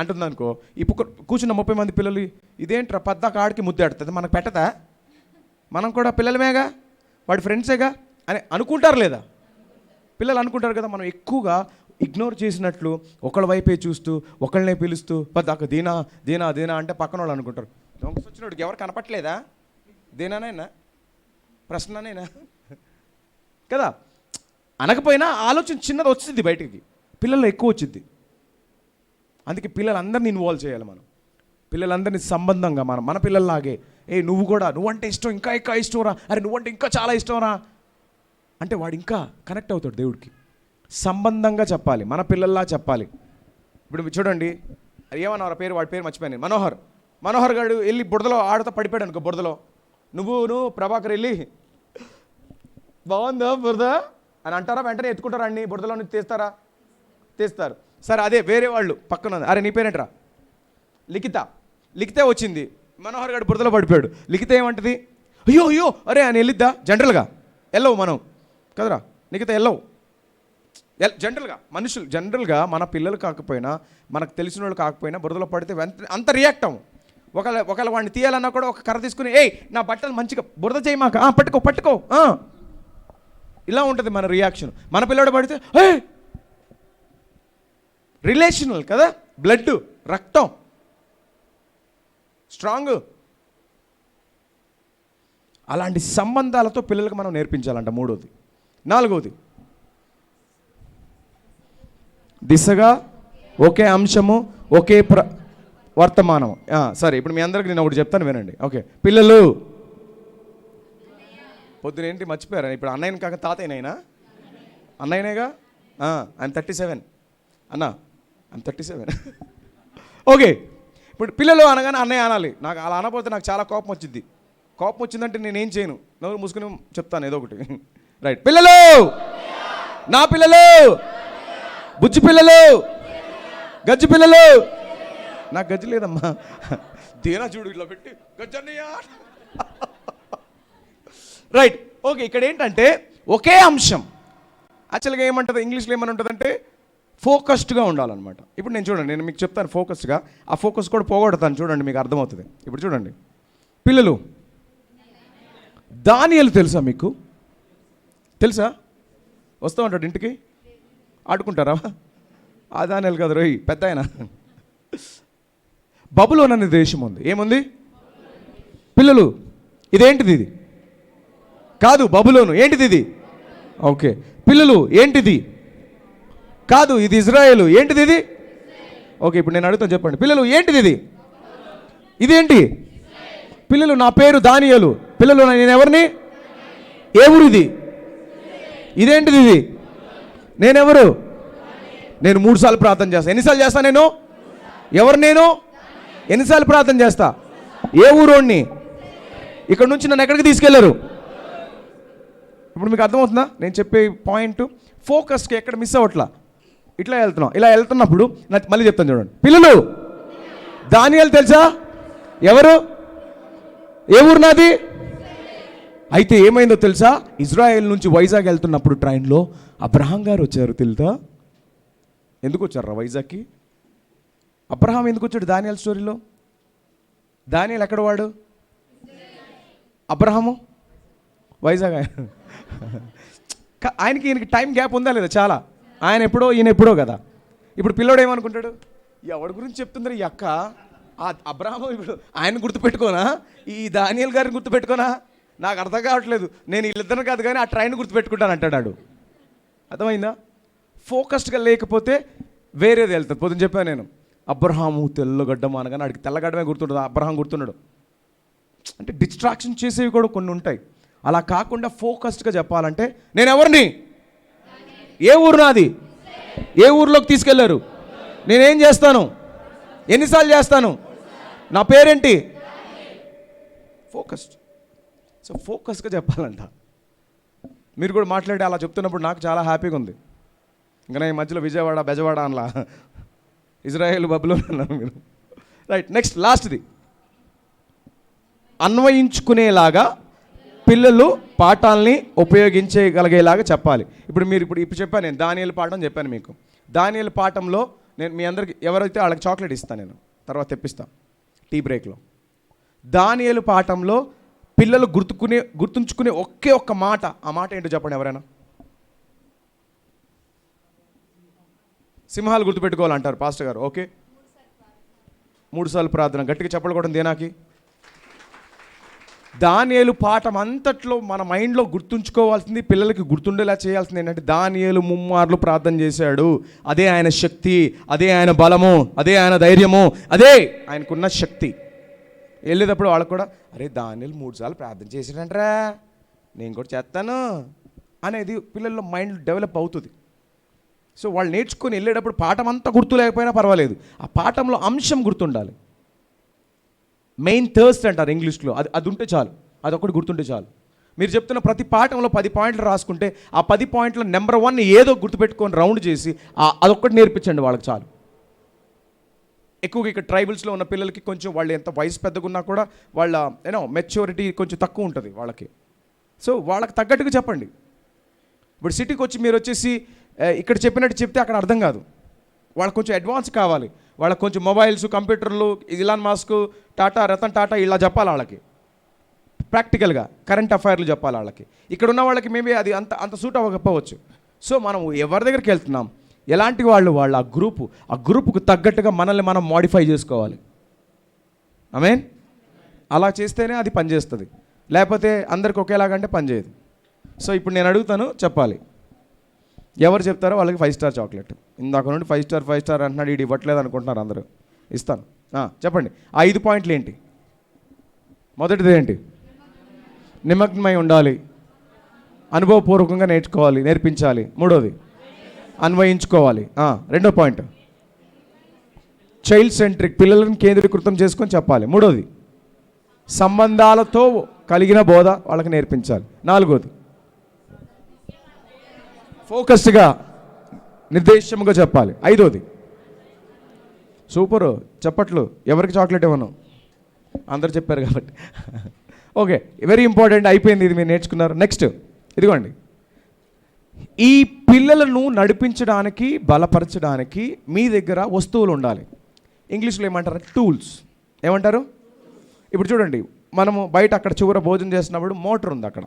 అంటుంది అనుకో. ఇప్పుడు కూర్చున్న 30 మంది పిల్లలు ఇదేంట్రా పద్దాక ఆడికి ముద్దాడుతుంది, మనకు పెట్టదా? మనం కూడా పిల్లలమేగా, వాడి ఫ్రెండ్సేగా అని అనుకుంటారు లేదా? పిల్లలు అనుకుంటారు కదా. మనం ఎక్కువగా ఇగ్నోర్ చేసినట్లు ఒకళ్ళ వైపే చూస్తూ ఒకళ్ళనే పిలుస్తూ పద్దాక దీనా దీనా దీనా అంటే పక్కన వాళ్ళు అనుకుంటారు, దొంగ వచ్చినోడికి ఎవరు కనపట్లేదా, దీనానైనా ప్రశ్ననైనా కదా. అనకపోయినా ఆలోచన చిన్నది వచ్చింది బయటికి, పిల్లల్లో ఎక్కువ వచ్చింది. అందుకే పిల్లలందరినీ ఇన్వాల్వ్ చేయాలి మనం. పిల్లలందరినీ సంబంధంగా మన పిల్లల్లాగే, నువ్వంటే ఇష్టం, ఇంకా ఇంకా ఇష్టం రా, అరే నువ్వంటే ఇంకా చాలా ఇష్టం రా అంటే వాడు ఇంకా కనెక్ట్ అవుతాడు దేవుడికి. సంబంధంగా చెప్పాలి, మన పిల్లల్లా చెప్పాలి. ఇప్పుడు చూడండి, ఏమన్నారు పేరు, వాడి పేరు మర్చిపోయాను, మనోహర్ గారు వెళ్ళి బురదలో ఆడుతూ పడిపోయాడు అనుకో, బురదలో నువ్వు ప్రభాకర్ వెళ్ళి బాగుందా బురద అని అంటారా? వెంటనే ఎత్తుకుంటారా? అన్ని బురదలో నుంచి తీస్తారు. సరే అదే వేరే వాళ్ళు పక్కన, అరే నీ పేరేంట్రా, లిఖితే వచ్చింది, మనోహర్ గారు బురదలో పడిపోయాడు. లిఖిత ఏమంటది? అయ్యో అయ్యో అరే అని వెళ్ళిద్దా? జనరల్గా వెళ్ళవు మనం కదరా, లిఖిత వెళ్ళవు జనరల్గా. మనుషులు జనరల్గా మన పిల్లలు కాకపోయినా, మనకు తెలిసిన వాళ్ళు కాకపోయినా బురదలో పడితే అంత రియాక్ట్ అవ్వం. ఒకవేళ వాడిని తీయాలన్నా కూడా ఒక కర్ర తీసుకుని, ఏయ్ నా బట్టలు మంచిగా బురద చేయమాక, పట్టుకో ఇలా ఉంటుంది మన రియాక్షన్. మన పిల్లడు పడితే రిలేషనల్ కదా, బ్లడ్, రక్తం స్ట్రాంగ్. అలాంటి సంబంధాలతో పిల్లలకు మనం నేర్పించాలంట. 3వది. 4వది, దిశగా ఒకే అంశము ఒకే వర్తమానం. సరే, ఇప్పుడు మీ అందరికి నేను ఒకటి చెప్తాను వినండి. ఓకే, పిల్లలు పొద్దున ఏంటి మర్చిపోయారా? ఇప్పుడు అన్నయ్యని కాక తాతయ్యనైనా? అన్నయ్యనేగా. ఐఎమ్ 37 అన్నా, ఐఎమ్ 37. ఓకే, ఇప్పుడు పిల్లలు అనగానే అన్నయ్య అనాలి. నాకు అలా అనకపోతే నాకు చాలా కోపం వచ్చింది. కోపం వచ్చిందంటే నేనేం చేయను, నోరు మూసుకుని చెప్తాను ఏదో ఒకటి. రైట్, పిల్లలు, నా పిల్లలు, బుజ్జి పిల్లలు, గజ్జి పిల్లలు. నాకు గజ్జి లేదమ్మా, దేనా చూడు ఇట్లా పెట్టి గజ్జన్నయ్య. Right, okay. ఇక్కడ ఏంటంటే ఒకే అంశం. యాక్చువల్గా ఏమంటుంది ఇంగ్లీష్లో, ఏమని ఉంటుందంటే ఫోకస్డ్గా ఉండాలన్నమాట. ఇప్పుడు నేను చూడండి, నేను మీకు చెప్తాను ఫోకస్డ్గా, ఆ ఫోకస్ కూడా పోగొడతాను. చూడండి, మీకు అర్థమవుతుంది. ఇప్పుడు చూడండి, పిల్లలు, దానియేలు తెలుసా మీకు? తెలుసా? వస్తూ ఉంటాడు ఇంటికి, ఆడుకుంటారా? ఆ దానియేలు కాదు రోయ్, పెద్ద ఆయన. బబులోన్ అనే దేశం ఉంది. ఏముంది? పిల్లలు, ఇదేంటిది? ఇది కాదు, బబులోను. ఏంటిది ఇది? ఓకే, పిల్లలు, ఏంటిది? కాదు, ఇది ఇజ్రాయేలు. ఏంటిది ఇది? ఓకే, ఇప్పుడు నేను అడుగుతాను, చెప్పండి. పిల్లలు, ఏంటిది ఇది? ఇదేంటి? పిల్లలు, నా పేరు దానియేలు. పిల్లలు, నేను ఎవరిని? ఏ ఊరు ఇది? ఇదేంటిది ఇది? నేనెవరు? నేను 3 సార్లు ప్రార్థన చేస్తా. ఎన్నిసార్లు చేస్తా నేను? ఎవరు నేను? ఎన్నిసార్లు ప్రార్థన చేస్తా? ఏ ఊరోడిని? ఇక్కడ నుంచి నన్ను ఎక్కడికి తీసుకెళ్లారు? ఇప్పుడు మీకు అర్థమవుతుందా నేను చెప్పే పాయింట్? ఫోకస్కి ఎక్కడ మిస్ అవ్వట్లా. ఇట్లా వెళ్తున్నాం, ఇలా వెళ్తున్నప్పుడు మళ్ళీ చెప్తాను చూడండి. పిల్లలు, దానియేలు తెలుసా? ఎవరు? ఏ ఊరు నాది? అయితే ఏమైందో తెలుసా? ఇజ్రాయెల్ నుంచి వైజాగ్ వెళ్తున్నప్పుడు ట్రైన్లో అబ్రహాం గారు వచ్చారు. తెలుసా ఎందుకు వచ్చారా వైజాగ్కి? అబ్రహాం ఎందుకు వచ్చాడు దానియేలు స్టోరీలో? దానియేలు ఎక్కడ వాడు? అబ్రహాము వైజాగ్. ఆయనకి ఈయనకి టైం గ్యాప్ ఉందా లేదా? చాలా. ఆయన ఎప్పుడో, ఈయన ఎప్పుడో కదా. ఇప్పుడు పిల్లోడు ఏమనుకుంటాడు? ఎవడి గురించి చెప్తుందా ఈ అక్క? ఆ అబ్రహాము ఇప్పుడు ఆయన గుర్తుపెట్టుకోనా? ఈ దానియేలు గారిని గుర్తుపెట్టుకోనా? నాకు అర్థం కావట్లేదు. నేను వీళ్ళిద్దరిని కాదు కానీ ఆ ట్రైన్ గుర్తుపెట్టుకుంటాను అంటాడు. అర్థమైందా? ఫోకస్డ్గా లేకపోతే వేరేది వెళ్తుంది. పొద్దున చెప్పాను నేను, అబ్రహాము తెల్లగడ్డము అనగానే ఆడికి తెల్లగడ్డమే గుర్తుంటుంది, అబ్రహాం గుర్తున్నాడు. అంటే డిస్ట్రాక్షన్ చేసేవి కూడా కొన్ని ఉంటాయి. అలా కాకుండా ఫోకస్డ్గా చెప్పాలంటే నేను ఎవరిని? ఏ ఊరు నాది? ఏ ఊరిలోకి తీసుకెళ్లారు? నేనేం చేస్తాను? ఎన్నిసార్లు చేస్తాను? నా పేరేంటి? ఫోకస్డ్. సో ఫోకస్గా చెప్పాలంట. మీరు కూడా మాట్లాడి అలా చెప్తున్నప్పుడు నాకు చాలా హ్యాపీగా ఉంది. ఇంకా నేను మధ్యలో విజయవాడ బెజవాడ అనలా, ఇజ్రాయేల్ బబులోన్ అన్నారు మీరు. రైట్, నెక్స్ట్ లాస్ట్ది, అన్వయించుకునేలాగా పిల్లలు పాఠాలని ఉపయోగించగలిగేలాగా చెప్పాలి. ఇప్పుడు చెప్పాను నేను, దానియేలు పాఠం చెప్పాను మీకు. దానియేలు పాఠంలో నేను మీ అందరికి ఎవరైతే వాళ్ళకి చాక్లెట్ ఇస్తాను, నేను తర్వాత తెప్పిస్తాను టీ బ్రేక్లో. దానియేలు పాఠంలో పిల్లలు గుర్తుంచుకునే ఒకే ఒక్క మాట, ఆ మాట ఏంటో చెప్పండి ఎవరైనా? సింహాలు గుర్తుపెట్టుకోవాలంటారు పాస్టర్ గారు. ఓకే, 3 సార్లు ప్రార్థన. గట్టిగా చెప్పలు కూడా దేనాకి? దానియేలు పాఠం అంతట్లో మన మైండ్లో గుర్తుంచుకోవాల్సింది, పిల్లలకి గుర్తుండేలా చేయాల్సింది ఏంటంటే దానియేలు 3 మార్లు ప్రార్థన చేశాడు. అదే ఆయన శక్తి, అదే ఆయన బలము, అదే ఆయన ధైర్యము, అదే ఆయనకున్న శక్తి. వెళ్ళేటప్పుడు వాళ్ళకు కూడా, అరే దానియేలు 3 సార్లు ప్రార్థన చేసాడంటరా, నేను కూడా చేస్తాను అనేది పిల్లల్లో మైండ్ డెవలప్ అవుతుంది. సో వాళ్ళు నేర్చుకొని వెళ్ళేటప్పుడు పాఠం అంతా గుర్తు లేకపోయినా పర్వాలేదు, ఆ పాఠంలో అంశం గుర్తుండాలి. మెయిన్ థర్స్ట్ అంటారు ఇంగ్లీష్లో, అది ఉంటే చాలు, అదొకటి గుర్తుంటే చాలు. మీరు చెప్తున్న ప్రతి పాఠంలో 10 పాయింట్లు రాసుకుంటే ఆ 10 పాయింట్ల నెంబర్ 1 ఏదో గుర్తుపెట్టుకొని రౌండ్ చేసి అదొక్కటి నేర్పించండి వాళ్ళకి చాలు. ఎక్కువగా ఇక్కడ ట్రైబల్స్లో ఉన్న పిల్లలకి కొంచెం వాళ్ళు ఎంత వయసు పెద్దగా ఉన్నా కూడా వాళ్ళ మెచ్యూరిటీ కొంచెం తక్కువ ఉంటుంది వాళ్ళకి. సో వాళ్ళకి తగ్గట్టుగా చెప్పండి. ఇప్పుడు సిటీకి వచ్చి మీరు వచ్చేసి ఇక్కడ చెప్పినట్టు చెప్తే అక్కడ అర్థం కాదు. వాళ్ళకి కొంచెం అడ్వాన్స్ కావాలి. వాళ్ళకి కొంచెం మొబైల్స్, కంప్యూటర్లు, ఇలాన్ మాస్క్, టాటా, రతన్ టాటా ఇలా చెప్పాలి వాళ్ళకి. ప్రాక్టికల్గా కరెంట్ అఫైర్లు చెప్పాలి వాళ్ళకి. ఇక్కడ ఉన్న వాళ్ళకి మేబీ అది అంత సూట్ అవ్వకపోవచ్చు. సో మనం ఎవరి దగ్గరికి వెళ్తున్నాం, ఎలాంటి వాళ్ళు ఆ గ్రూపుకు తగ్గట్టుగా మనల్ని మనం మోడిఫై చేసుకోవాలి. ఆమేన్. అలా చేస్తేనే అది పనిచేస్తుంది. లేకపోతే అందరికి ఒకేలాగంటే పనిచేయదు. సో ఇప్పుడు నేను అడుగుతాను, చెప్పాలి. ఎవరు చెప్తారో వాళ్ళకి 5 స్టార్ చాక్లెట్. ఇందాక నుండి 5 స్టార్ అంటున్నాడు, ఇది ఇవ్వట్లేదు అనుకుంటున్నారు అందరూ. ఇస్తాను. చెప్పండి. ఆ 5 పాయింట్లు ఏంటి? మొదటిది ఏంటి? నిమగ్నమై ఉండాలి, అనుభవపూర్వకంగా నేర్పించాలి. మూడోది అన్వయించుకోవాలి. రెండో పాయింట్ చైల్డ్ సెంట్రిక్, పిల్లలను కేంద్రీకృతం చేసుకొని చెప్పాలి. మూడోది సంబంధాలతో కలిగిన బోధ వాళ్ళకి నేర్పించాలి. నాలుగోది ఫోకస్డ్గా నిర్దేశంగా చెప్పాలి. ఐదోది సూపరు, చెప్పట్లు. ఎవరికి చాక్లెట్ ఇవ్వను, అందరు చెప్పారు కాబట్టి. Okay, very important. అయిపోయింది, ఇది మీరు నేర్చుకున్నారు. నెక్స్ట్ ఇదిగోండి, ఈ పిల్లలను నడిపించడానికి, బలపరచడానికి మీ దగ్గర వస్తువులు ఉండాలి. ఇంగ్లీష్లో ఏమంటారు? టూల్స్. ఏమంటారు? ఇప్పుడు చూడండి, మనము బయట అక్కడ చివర భోజనం చేసినప్పుడు మోటార్ ఉంది. అక్కడ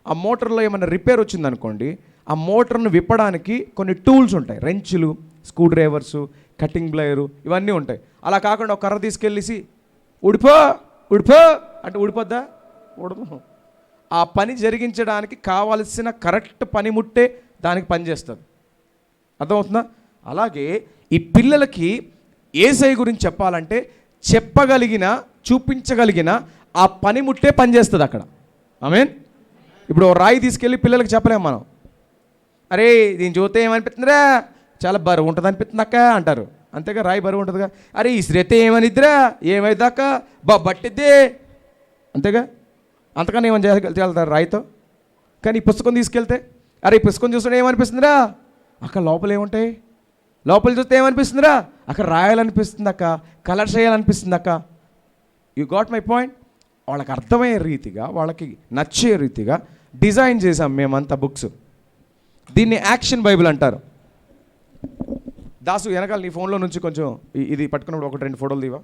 ఆ మోటార్లో ఏమైనా రిపేర్ వచ్చిందనుకోండి, ఆ మోటార్ను విప్పడానికి కొన్ని టూల్స్ ఉంటాయి. రెంచులు, స్క్రూ డ్రైవర్సు, కటింగ్ బ్లేయరు, ఇవన్నీ ఉంటాయి. అలా కాకుండా ఒక కర్ర తీసుకెళ్ళేసి ఉడిపో అంటే ఊడిపోద్దా? ఉడదు. ఆ పని జరిగించడానికి కావాల్సిన కరెక్ట్ పనిముట్టే దానికి పనిచేస్తుంది. అర్థమవుతుందా? అలాగే ఈ పిల్లలకి యేసయ్య గురించి చెప్పాలంటే చెప్పగలిగిన, చూపించగలిగిన ఆ పనిముట్టే పనిచేస్తుంది అక్కడ. ఆమేన్. ఇప్పుడు రాయి తీసుకెళ్ళి పిల్లలకి చెప్పలేము మనం. అరే దీన్ని చూస్తే ఏమనిపిస్తుందిరా, చాలా బరువు ఉంటుంది అనిపిస్తుంది అక్క అంటారు. అంతేగా, రాయి బరువు ఉంటుందిగా. అరే ఇసిరైతే ఏమనిద్దిరా, ఏమైందాక బట్టిద్దే, అంతేగా. అంతకన్నా ఏమని చేయగలుగుతారు రాయితో? కానీ ఈ పుస్తకం తీసుకెళ్తే, అరే ఈ పుస్తకం చూస్తుంటే ఏమనిపిస్తుందిరా, అక్కడ లోపల ఏముంటాయి, లోపల చూస్తే ఏమనిపిస్తుందిరా, అక్కడ రాయాలనిపిస్తుంది అక్క, కలర్ చేయాలనిపిస్తుంది అక్క. You got my point. వాళ్ళకి అర్థమయ్యే రీతిగా, వాళ్ళకి నచ్చే రీతిగా డిజైన్ చేసాం మేమంతా బుక్స్. దీన్ని యాక్షన్ బైబిల్ అంటారు. దాసు వెనకాల నీ ఫోన్లో నుంచి కొంచెం ఇది పట్టుకున్నప్పుడు 1-2 ఫోటోలు తీవా.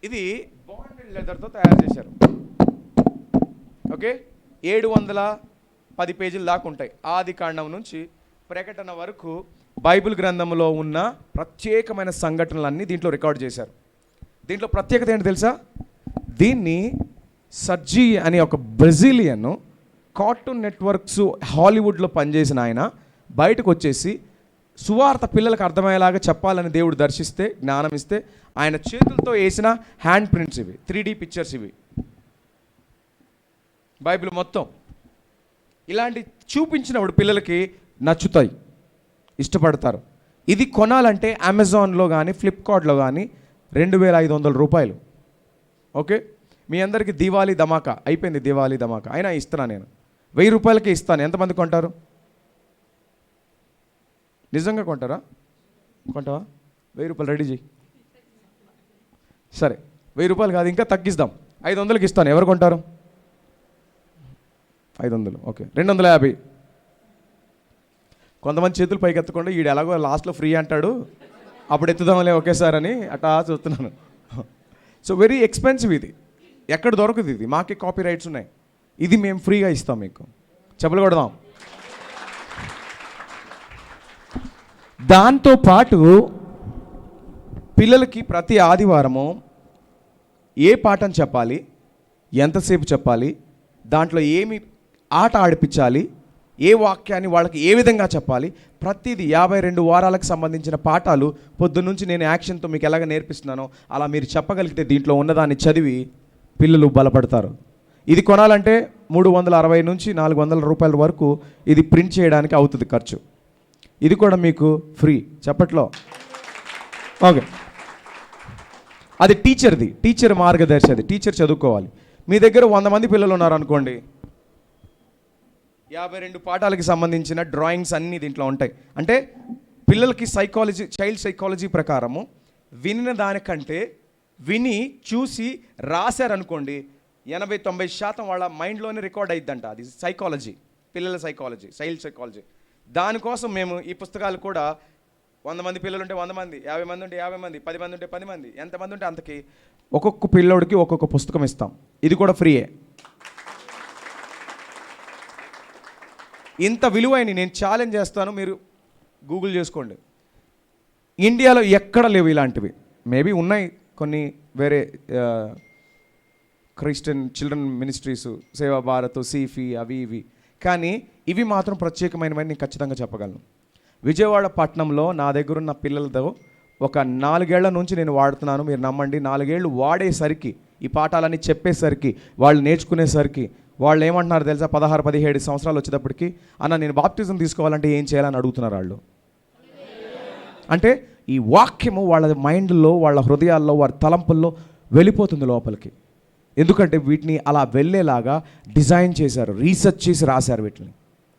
ఇది బాండెడ్ లెదర్తో తయారు చేశారు. ఓకే, 710 పేజీలు దాకా ఉంటాయి. ఆది కాండం నుంచి ప్రకటన వరకు బైబిల్ గ్రంథంలో ఉన్న ప్రత్యేకమైన సంఘటనలన్నీ దీంట్లో రికార్డ్ చేశారు. దీంట్లో ప్రత్యేకత ఏంటి తెలుసా? దీన్ని సర్జీ అనే ఒక బ్రెజిలియన్ కార్టూన్ నెట్వర్క్స్ హాలీవుడ్లో పనిచేసిన ఆయన బయటకు వచ్చేసి సువార్త పిల్లలకు అర్థమయ్యేలాగా చెప్పాలని దేవుడు దర్శిస్తే, జ్ఞానం ఇస్తే, ఆయన చేతులతో వేసిన హ్యాండ్ ప్రింట్స్ ఇవి, 3D పిక్చర్స్ ఇవి. బైబిల్ మొత్తం ఇలాంటి చూపించినప్పుడు పిల్లలకి నచ్చుతాయి, ఇష్టపడతారు. ఇది కొనాలంటే అమెజాన్లో కానీ ఫ్లిప్కార్ట్లో కానీ 2500 రూపాయలు. ఓకే, మీ అందరికీ దివాళీ ధమాకా అయిపోయింది. దివాళీ ధమాకా అయినా ఇస్తున్నా నేను, 1000 రూపాయలకి ఇస్తాను. ఎంతమంది కొంటారు? నిజంగా కొంటారా? కొంటావా? 1000 రూపాయలు రెడీ చేయి. సరే, 1000 రూపాయలు కాదు, ఇంకా తగ్గిస్తాం, 500కి ఇస్తాను. ఎవరు కొంటారు? 500. ఓకే, 250. కొంతమంది చేతులు పైకి ఎత్తకుండా ఈడు ఎలాగో లాస్ట్లో ఫ్రీ అంటాడు, అప్పుడు ఎత్తుదాంలే ఒకేసారి అని అట్టా చూస్తున్నాను. సో వెరీ ఎక్స్పెన్సివ్ ఇది, ఎక్కడ దొరకదు ఇది, మాకే కాపీ రైట్స్ ఉన్నాయి. ఇది మేము ఫ్రీగా ఇస్తాం మీకు. చెప్పులు కొడదాం. దాంతోపాటు పిల్లలకి ప్రతి ఆదివారము ఏ పాఠం చెప్పాలి, ఎంతసేపు చెప్పాలి, దాంట్లో ఏమి ఆట ఆడిపించాలి, ఏ వాక్యాన్ని వాళ్ళకి ఏ విధంగా చెప్పాలి, ప్రతిదీ 52 వారాలకు సంబంధించిన పాఠాలు పొద్దున్నుంచి నేను యాక్షన్తో మీకు ఎలాగ నేర్పిస్తున్నానో అలా మీరు చెప్పగలిగితే దీంట్లో ఉన్నదాన్ని చదివి పిల్లలు బలపడతారు. ఇది కొనాలంటే 360 నుంచి 400 రూపాయల వరకు ఇది ప్రింట్ చేయడానికి అవుతుంది ఖర్చు. ఇది కూడా మీకు ఫ్రీ. చెప్పట్లో ఓకే. అది టీచర్ది, టీచర్ మార్గదర్శి, అది టీచర్ చదువుకోవాలి. మీ దగ్గర 100 మంది పిల్లలు ఉన్నారనుకోండి, 52 పాఠాలకి సంబంధించిన డ్రాయింగ్స్ అన్నీ దీంట్లో ఉంటాయి. అంటే పిల్లలకి చైల్డ్ సైకాలజీ ప్రకారము వినిన దానికంటే విని చూసి రాశారనుకోండి 80-90% వాళ్ళ మైండ్లోనే రికార్డ్ అయిద్దంట. అది సైకాలజీ, పిల్లల సైకాలజీ, చైల్డ్ సైకాలజీ. దానికోసం మేము ఈ పుస్తకాలు కూడా 100 మంది పిల్లలు ఉంటే 100 మంది, 50 మంది ఉంటే 50 మంది, 10 మంది ఉంటే 10 మంది, ఎంతమంది ఉంటే అంతకి ఒక్కొక్క పిల్లోడికి ఒక్కొక్క పుస్తకం ఇస్తాం. ఇది కూడా ఫ్రీయే. ఇంత విలువైన నేను ఛాలెంజ్ చేస్తాను, మీరు గూగుల్ చేసుకోండి. ఇండియాలో ఎక్కడ లేవు ఇలాంటివి. మేబీ ఉన్నాయి కొన్ని వేరే క్రిస్టియన్ చిల్డ్రన్ మినిస్ట్రీస్, సేవా భారత్, సీఫీ, అవి ఇవి. కానీ ఇవి మాత్రం ప్రత్యేకమైనవని నేను ఖచ్చితంగా చెప్పగలను. విజయవాడ పట్టణంలో నా దగ్గర ఉన్న పిల్లలతో ఒక 4 ఏళ్ల నుంచి నేను వాడుతున్నాను. మీరు నమ్మండి, 4 ఏళ్ళు వాడేసరికి, ఈ పాఠాలన్నీ చెప్పేసరికి, వాళ్ళు నేర్చుకునేసరికి వాళ్ళు ఏమంటున్నారు తెలుసా? 16-17 సంవత్సరాలు వచ్చేటప్పటికి, అన్న నేను బాప్టిజం తీసుకోవాలంటే ఏం చేయాలని అడుగుతున్నారు వాళ్ళు. అంటే ఈ వాక్యము వాళ్ళ మైండ్లో, వాళ్ళ హృదయాల్లో, వారి తలంపుల్లో వెళ్ళిపోతుంది లోపలికి. ఎందుకంటే వీటిని అలా వెళ్ళేలాగా డిజైన్ చేశారు, రీసెర్చ్ చేసి రాశారు. వీటిని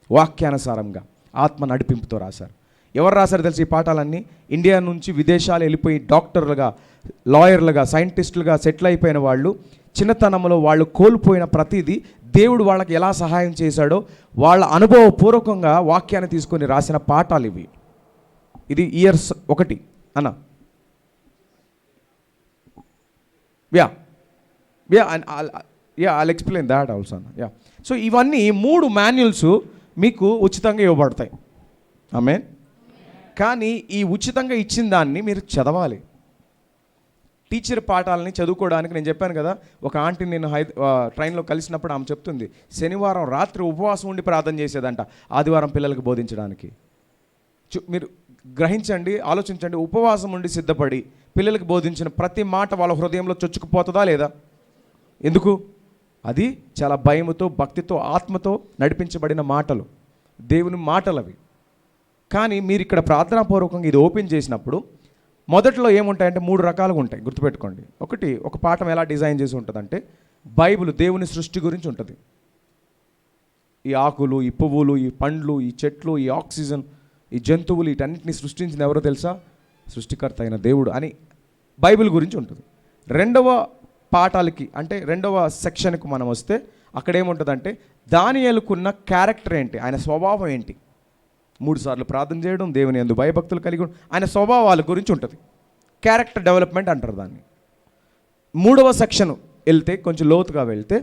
వాక్యానుసారంగా ఆత్మ నడిపింపుతో రాశారు. ఎవరు రాశారు తెలిసి ఈ పాఠాలన్నీ? ఇండియా నుంచి విదేశాలు వెళ్ళిపోయి డాక్టర్లుగా, లాయర్లుగా, సైంటిస్టులుగా సెటిల్ అయిపోయిన వాళ్ళు, చిన్నతనంలో వాళ్ళు కోల్పోయిన ప్రతిదీ దేవుడు వాళ్ళకి ఎలా సహాయం చేశాడో వాళ్ళ అనుభవపూర్వకంగా వాక్యాన్ని తీసుకొని రాసిన పాఠాలు ఇవి. ఇది ఇయర్స్ 1 అన్న. I'll explain that also. So ఇవన్నీ 3 మాన్యుల్స్ మీకు ఉచితంగా ఇవ్వబడతాయి. ఆమేన్. కానీ ఈ ఉచితంగా ఇచ్చిన దాన్ని మీరు చదవాలి. టీచర్ పాఠాలని చదువుకోవడానికి నేను చెప్పాను కదా, ఒక ఆంటీని నేను ట్రైన్లో కలిసినప్పుడు ఆమె చెప్తుంది, శనివారం రాత్రి ఉపవాసం ఉండి ప్రార్థన చేసేదంట ఆదివారం పిల్లలకు బోధించడానికి. మీరు గ్రహించండి, ఆలోచించండి. ఉపవాసం ఉండి సిద్ధపడి పిల్లలకు బోధించిన ప్రతి మాట వాళ్ళ హృదయంలో చొచ్చుకుపోతుందా లేదా? ఎందుకు? అది చాలా భయముతో, భక్తితో, ఆత్మతో నడిపించబడిన మాటలు, దేవుని మాటలు అవి. కానీ మీరు ఇక్కడ ప్రార్థనాపూర్వకంగా ఇది ఓపెన్ చేసినప్పుడు మొదట్లో ఏముంటాయంటే 3 రకాలుగా ఉంటాయి, గుర్తుపెట్టుకోండి. ఒక పాఠం ఎలా డిజైన్ చేసి ఉంటుందంటే, బైబిల్ దేవుని సృష్టి గురించి ఉంటుంది. ఈ ఆకులు, ఈ పువ్వులు, ఈ పండ్లు, ఈ చెట్లు, ఈ ఆక్సిజన్, ఈ జంతువులు, వీటన్నిటిని సృష్టించింది ఎవరో తెలుసా? సృష్టికర్త అయిన దేవుడు అని బైబిల్ గురించి ఉంటుంది. రెండవ పాఠాలకి అంటే రెండవ సెక్షన్కి మనం వస్తే అక్కడ ఏముంటుందంటే, దానియేలుకున్న క్యారెక్టర్ ఏంటి, ఆయన స్వభావం ఏంటి, 3 సార్లు ప్రార్థన చేయడం, దేవుని యందు భయభక్తులు కలిగి ఉండడం, ఆయన స్వభావాల గురించి ఉంటుంది. క్యారెక్టర్ డెవలప్మెంట్ అంటారు దాన్ని. 3వ సెక్షన్ వెళ్తే, కొంచెం లోతుగా వెళ్తే,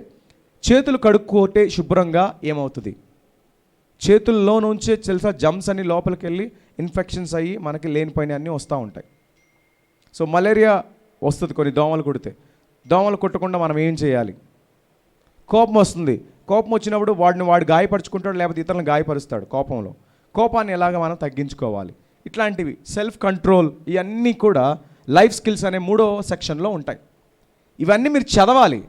చేతులు కడుక్కోటే శుభ్రంగా ఏమవుతుంది, చేతుల్లో నుంచే తెలుసా జమ్స్ అన్ని లోపలికి వెళ్ళి ఇన్ఫెక్షన్స్ అయ్యి మనకి లేనిపోయిన అన్నీ వస్తూ ఉంటాయి. సో మలేరియా వస్తుంది కొన్ని దోమలు కుడితే. దోమలు కుట్టకుండా మనం ఏం చేయాలి? కోపం వస్తుంది, కోపం వచ్చినప్పుడు వాడు గాయపరుచుకుంటాడు, లేకపోతే ఇతరులను గాయపరుస్తాడు. కోపాన్ని ఎలాగ మనం తగ్గించుకోవాలి, ఇట్లాంటివి సెల్ఫ్ కంట్రోల్, ఇవన్నీ కూడా లైఫ్ స్కిల్స్ అనే 3వ సెక్షన్లో ఉంటాయి. ఇవన్నీ మీరు చదవాలి,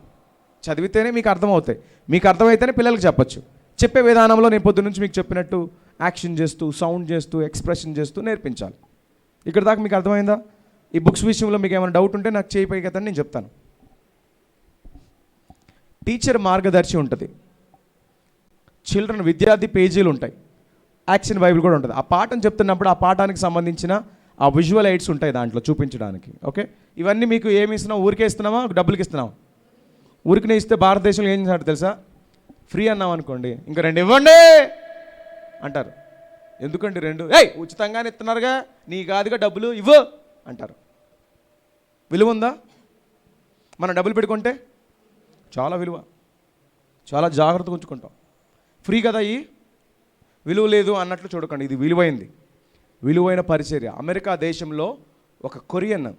చదివితేనే మీకు అర్థమవుతాయి. మీకు అర్థమైతేనే పిల్లలకు చెప్పచ్చు. చెప్పే విధానంలో నేను పొద్దు నుంచి మీకు చెప్పినట్టు యాక్షన్ చేస్తూ, సౌండ్ చేస్తూ, ఎక్స్ప్రెషన్ చేస్తూ నేర్పించాలి. ఇక్కడ దాకా మీకు అర్థమైందా? ఈ బుక్స్ విషయంలో మీకు ఏమైనా డౌట్ ఉంటే నాకు చేయిపోయి కదా నేను చెప్తాను. టీచర్ మార్గదర్శి ఉంటుంది, చిల్డ్రన్ విద్యార్థి పేజీలు ఉంటాయి, యాక్షన్ బైబిల్ కూడా ఉంటుంది. ఆ పాఠం చెప్తున్నప్పుడు ఆ పాఠానికి సంబంధించిన ఆ విజువల్ ఎయిడ్స్ ఉంటాయి దాంట్లో చూపించడానికి. ఓకే, ఇవన్నీ మీకు ఏమి ఇస్తున్నాం? ఊరికే ఇస్తున్నామా, డబ్బులకి ఇస్తున్నామా? ఊరికినే ఇస్తే భారతదేశంలో ఏం చేస్తాడు తెలుసా? ఫ్రీ అన్నాం అనుకోండి, ఇంకా 2 ఇవ్వండి అంటారు. ఎందుకండి 2? ఉచితంగానే ఇస్తున్నారుగా, నీ కాదుగా డబ్బులు ఇవ్వు అంటారు. విలువ ఉందా? మనం డబ్బులు పెట్టుకుంటే చాలా విలువ, చాలా జాగ్రత్తగా ఉంచుకుంటాం. ఫ్రీ కదా, ఈ విలువ లేదు అన్నట్లు చూడకండి. ఇది విలువైన పరిచర్య. అమెరికా దేశంలో ఒక కొరియన్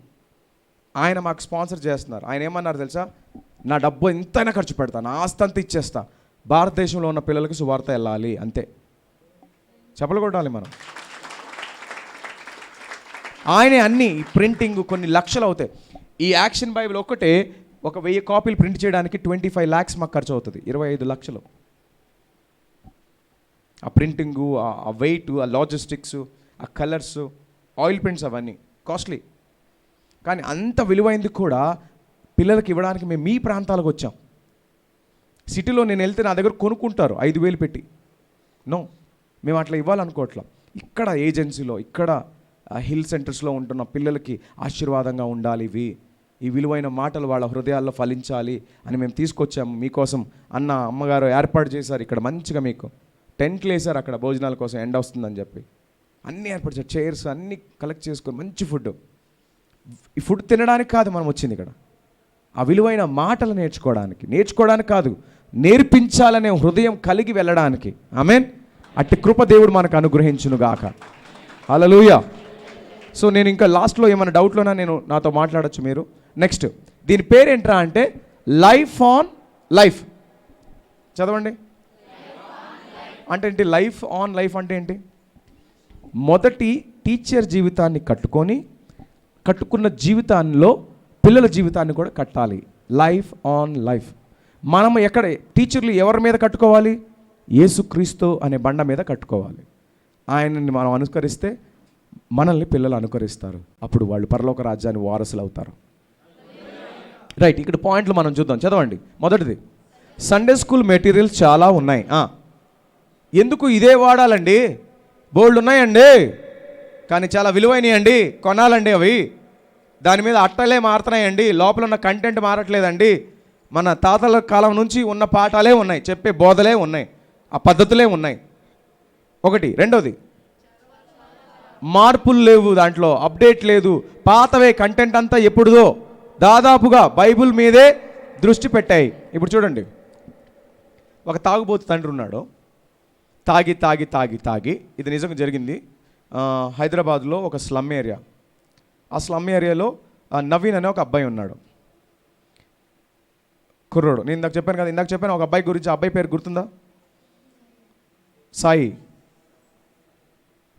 ఆయన మాకు స్పాన్సర్ చేస్తున్నారు. ఆయన ఏమన్నారు తెలుసా? నా డబ్బు ఎంతైనా ఖర్చు పెడతా, నా ఆస్తి అంతా ఇచ్చేస్తా, భారతదేశంలో ఉన్న పిల్లలకి సువార్త వెళ్ళాలి అంతే. చెప్పలు కొట్టాలి మనం. ఆయనే అన్ని ప్రింటింగ్ కొన్ని లక్షలు అవుతాయి. ఈ యాక్షన్ బైబిల్ ఒక్కటే ఒక 1000 కాపీలు ప్రింట్ చేయడానికి 25 lakhs మాకు ఖర్చు అవుతుంది. 25 లక్షలు. ఆ ప్రింటింగు, ఆ వెయిట్, ఆ లాజిస్టిక్స్, ఆ కలర్స్, ఆయిల్ ప్రింట్స్, అవన్నీ కాస్ట్లీ. కానీ అంత విలువైంది కూడా పిల్లలకి ఇవ్వడానికి మేము మీ ప్రాంతాలకు వచ్చాం. సిటీలో నేను వెళ్తే నా దగ్గర కొనుక్కుంటారు 5,000 పెట్టి. నో, మేము అట్లా ఇవ్వాలనుకోవట్లా. ఇక్కడ ఏజెన్సీలో, ఇక్కడ హిల్ సెంటర్స్లో ఉంటున్న పిల్లలకి ఆశీర్వాదంగా ఉండాలి ఈ విలువైన మాటలు వాళ్ళ హృదయాల్లో ఫలించాలి అని మేము తీసుకొచ్చాము మీకోసం. అమ్మగారు ఏర్పాటు చేశారు ఇక్కడ మంచిగా, మీకు టెంట్లు వేశారు అక్కడ భోజనాల కోసం, ఎండ వస్తుందని చెప్పి అన్నీ ఏర్పాటు చేశారు, చైర్స్ అన్నీ కలెక్ట్ చేసుకొని మంచి ఫుడ్. ఈ ఫుడ్ తినడానికి కాదు మనం వచ్చింది ఇక్కడ, ఆ విలువైన మాటలు నేర్చుకోవడానికి కాదు, నేర్పించాలనే హృదయం కలిగి వెళ్ళడానికి. ఆమేన్. అట్టి కృప దేవుడు మనకు అనుగ్రహించునుగాక. హల్లెలూయా. సో నేను ఇంకా లాస్ట్లో ఏమైనా డౌట్లోనా నాతో మాట్లాడచ్చు మీరు. నెక్స్ట్ దీని పేరేంట్రా అంటే లైఫ్ ఆన్ లైఫ్. చదవండి. అంటే ఏంటి లైఫ్ ఆన్ లైఫ్ అంటే ఏంటి? మొదటి టీచర్ జీవితాన్ని కట్టుకున్న జీవితాల్లో పిల్లల జీవితాన్ని కూడా కట్టాలి. Life on life. మనం ఎక్కడ టీచర్లు ఎవరి మీద కట్టుకోవాలి? యేసుక్రీస్తు అనే బండ మీద కట్టుకోవాలి. ఆయనని మనం అనుకరిస్తే మనల్ని పిల్లలు అనుకరిస్తారు, అప్పుడు వాళ్ళు పరలోక రాజ్యాన్ని వారసులు అవుతారు. రైట్, ఇక్కడ పాయింట్లు మనం చూద్దాం. చదవండి. మొదటిది, సండే స్కూల్ మెటీరియల్స్ చాలా ఉన్నాయి. ఎందుకు ఇదే వాడాలండి? బోల్డ్ ఉన్నాయండి, కానీ చాలా విలువైనవి అండి, కొనాలండి అవి. దాని మీద అట్టలే మారుతున్నాయండి, లోపల ఉన్న కంటెంట్ మారట్లేదండి. మన తాతల కాలం నుంచి ఉన్న పాఠాలే ఉన్నాయి, చెప్పే బోధలే ఉన్నాయి, ఆ పద్ధతులే ఉన్నాయి. ఒకటి. రెండోది, మార్పులు లేవు, దాంట్లో అప్డేట్ లేదు, పాతవే, కంటెంట్ అంతా ఎప్పుడుదో దాదాపుగా బైబిల్ మీదే దృష్టి పెట్టాయి. ఇప్పుడు చూడండి, ఒక తాగుబోతు తండ్రి ఉన్నాడు. తాగి తాగి తాగి తాగి ఇది నిజంగా జరిగింది. హైదరాబాద్లో ఒక స్లమ్ ఏరియా. ఆ స్లమ్ ఏరియాలో నవీన్ అనే ఒక అబ్బాయి ఉన్నాడు, కుర్రోడు. నేను ఇందాక చెప్పాను ఒక అబ్బాయి గురించి. ఆ అబ్బాయి పేరు గుర్తుందా? సాయి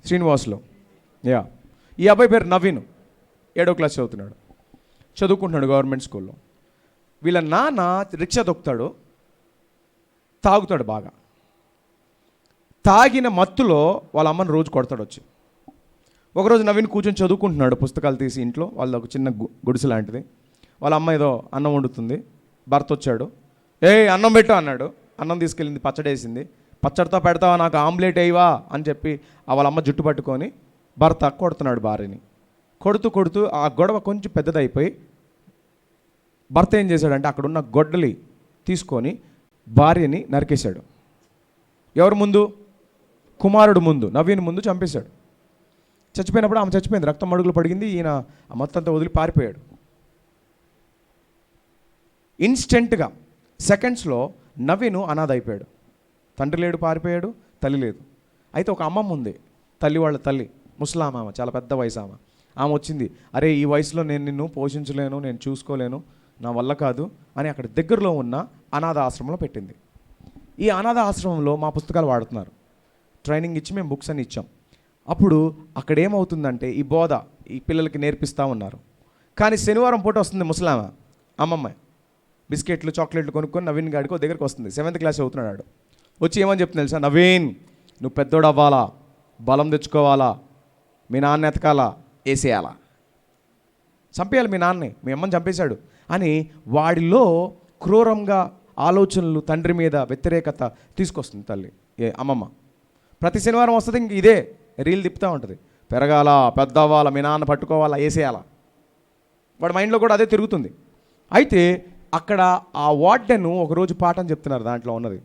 శ్రీనివాస్లో. ఈ అబ్బాయి పేరు నవీన్. 7వ క్లాస్ చదువుతున్నాడు, చదువుకుంటున్నాడు గవర్నమెంట్ స్కూల్లో. వీళ్ళ నాన్న రిక్షా తొక్కుతాడు, తాగుతాడు బాగా. తాగిన మత్తులో వాళ్ళ అమ్మని రోజు కొడతాడు వచ్చి. ఒకరోజు నవీన్ కూర్చొని చదువుకుంటున్నాడు, పుస్తకాలు తీసి ఇంట్లో. వాళ్ళ ఒక చిన్న గుడిసె లాంటిది. వాళ్ళ అమ్మ ఏదో అన్నం వండుతుంది. భర్త వచ్చాడు, అన్నం పెట్టు అన్నాడు. అన్నం తీసుకెళ్ళింది, పచ్చడేసింది. పచ్చడితో పెడతావా, నాకు ఆమ్లెట్ వేయవా అని చెప్పి వాళ్ళ అమ్మ జుట్టు పట్టుకొని భర్త కొడుతున్నాడు భార్యని. కొడుతూ ఆ గొడవ కొంచెం పెద్దదైపోయి భర్త ఏం చేశాడంటే అక్కడున్న గొడ్డలి తీసుకొని భార్యని నరికేశాడు. ఎవరి ముందు? కుమారుడు ముందు, నవీన్ ముందు చంపేశాడు. చచ్చిపోయినప్పుడు ఆమె చచ్చిపోయింది, రక్తం అడుగులు పడిగింది. ఈయన ఆ మొత్తంతో వదిలి పారిపోయాడు. ఇన్స్టెంట్గా సెకండ్స్లో నవీను అనాథ అయిపోయాడు. తండ్రి లేడు, పారిపోయాడు. తల్లి లేదు. అయితే ఒక అమ్మమ్మ ఉంది, వాళ్ళ తల్లి, ముసలామ, చాలా పెద్ద వయసు ఆమె. ఆమె వచ్చింది, అరే ఈ వయసులో నేను నిన్ను పోషించలేను, నేను చూసుకోలేను, నా వల్ల కాదు అని అక్కడ దగ్గరలో ఉన్న అనాథ ఆశ్రమంలో పెట్టింది. ఈ అనాథ ఆశ్రమంలో మా పుస్తకాలు వాడుతున్నారు, ట్రైనింగ్ ఇచ్చి మేము బుక్స్ అని ఇచ్చాం. అప్పుడు అక్కడ ఏమవుతుందంటే ఈ బోధ ఈ పిల్లలకి నేర్పిస్తూ ఉన్నారు. కానీ శనివారం పూట వస్తుంది ముసలామ, అమ్మమ్మ, బిస్కెట్లు చాక్లెట్లు కొనుక్కొని నవీన్ గాడికి దగ్గరికి వస్తుంది. 7th క్లాస్ చదువుతున్నాడు. వచ్చి ఏమని చెప్తుంది తెలుసా? నవీన్, నువ్వు పెద్దోడు అవ్వాలా, బలం తెచ్చుకోవాలా, మీ నాన్న ఎతకాలా, వేసేయాలా, చంపేయాలి మీ నాన్నని, మీ అమ్మని చంపేశాడు అని వాడిలో క్రూరంగా ఆలోచనలు, తండ్రి మీద వ్యతిరేకత తీసుకొస్తుంది తల్లి, అమ్మమ్మ. ప్రతి శనివారం వస్తుంది, ఇంక ఇదే రీల్ తిప్పుతూ ఉంటుంది. పెరగాల, పెద్ద అవ్వాలా, మీ నాన్న పట్టుకోవాలా, వేసేయాలా. వాడి మైండ్లో కూడా అదే తిరుగుతుంది. అయితే అక్కడ ఆ వార్డెన్ ఒకరోజు పాఠం చెప్తున్నారు, దాంట్లో ఉన్నది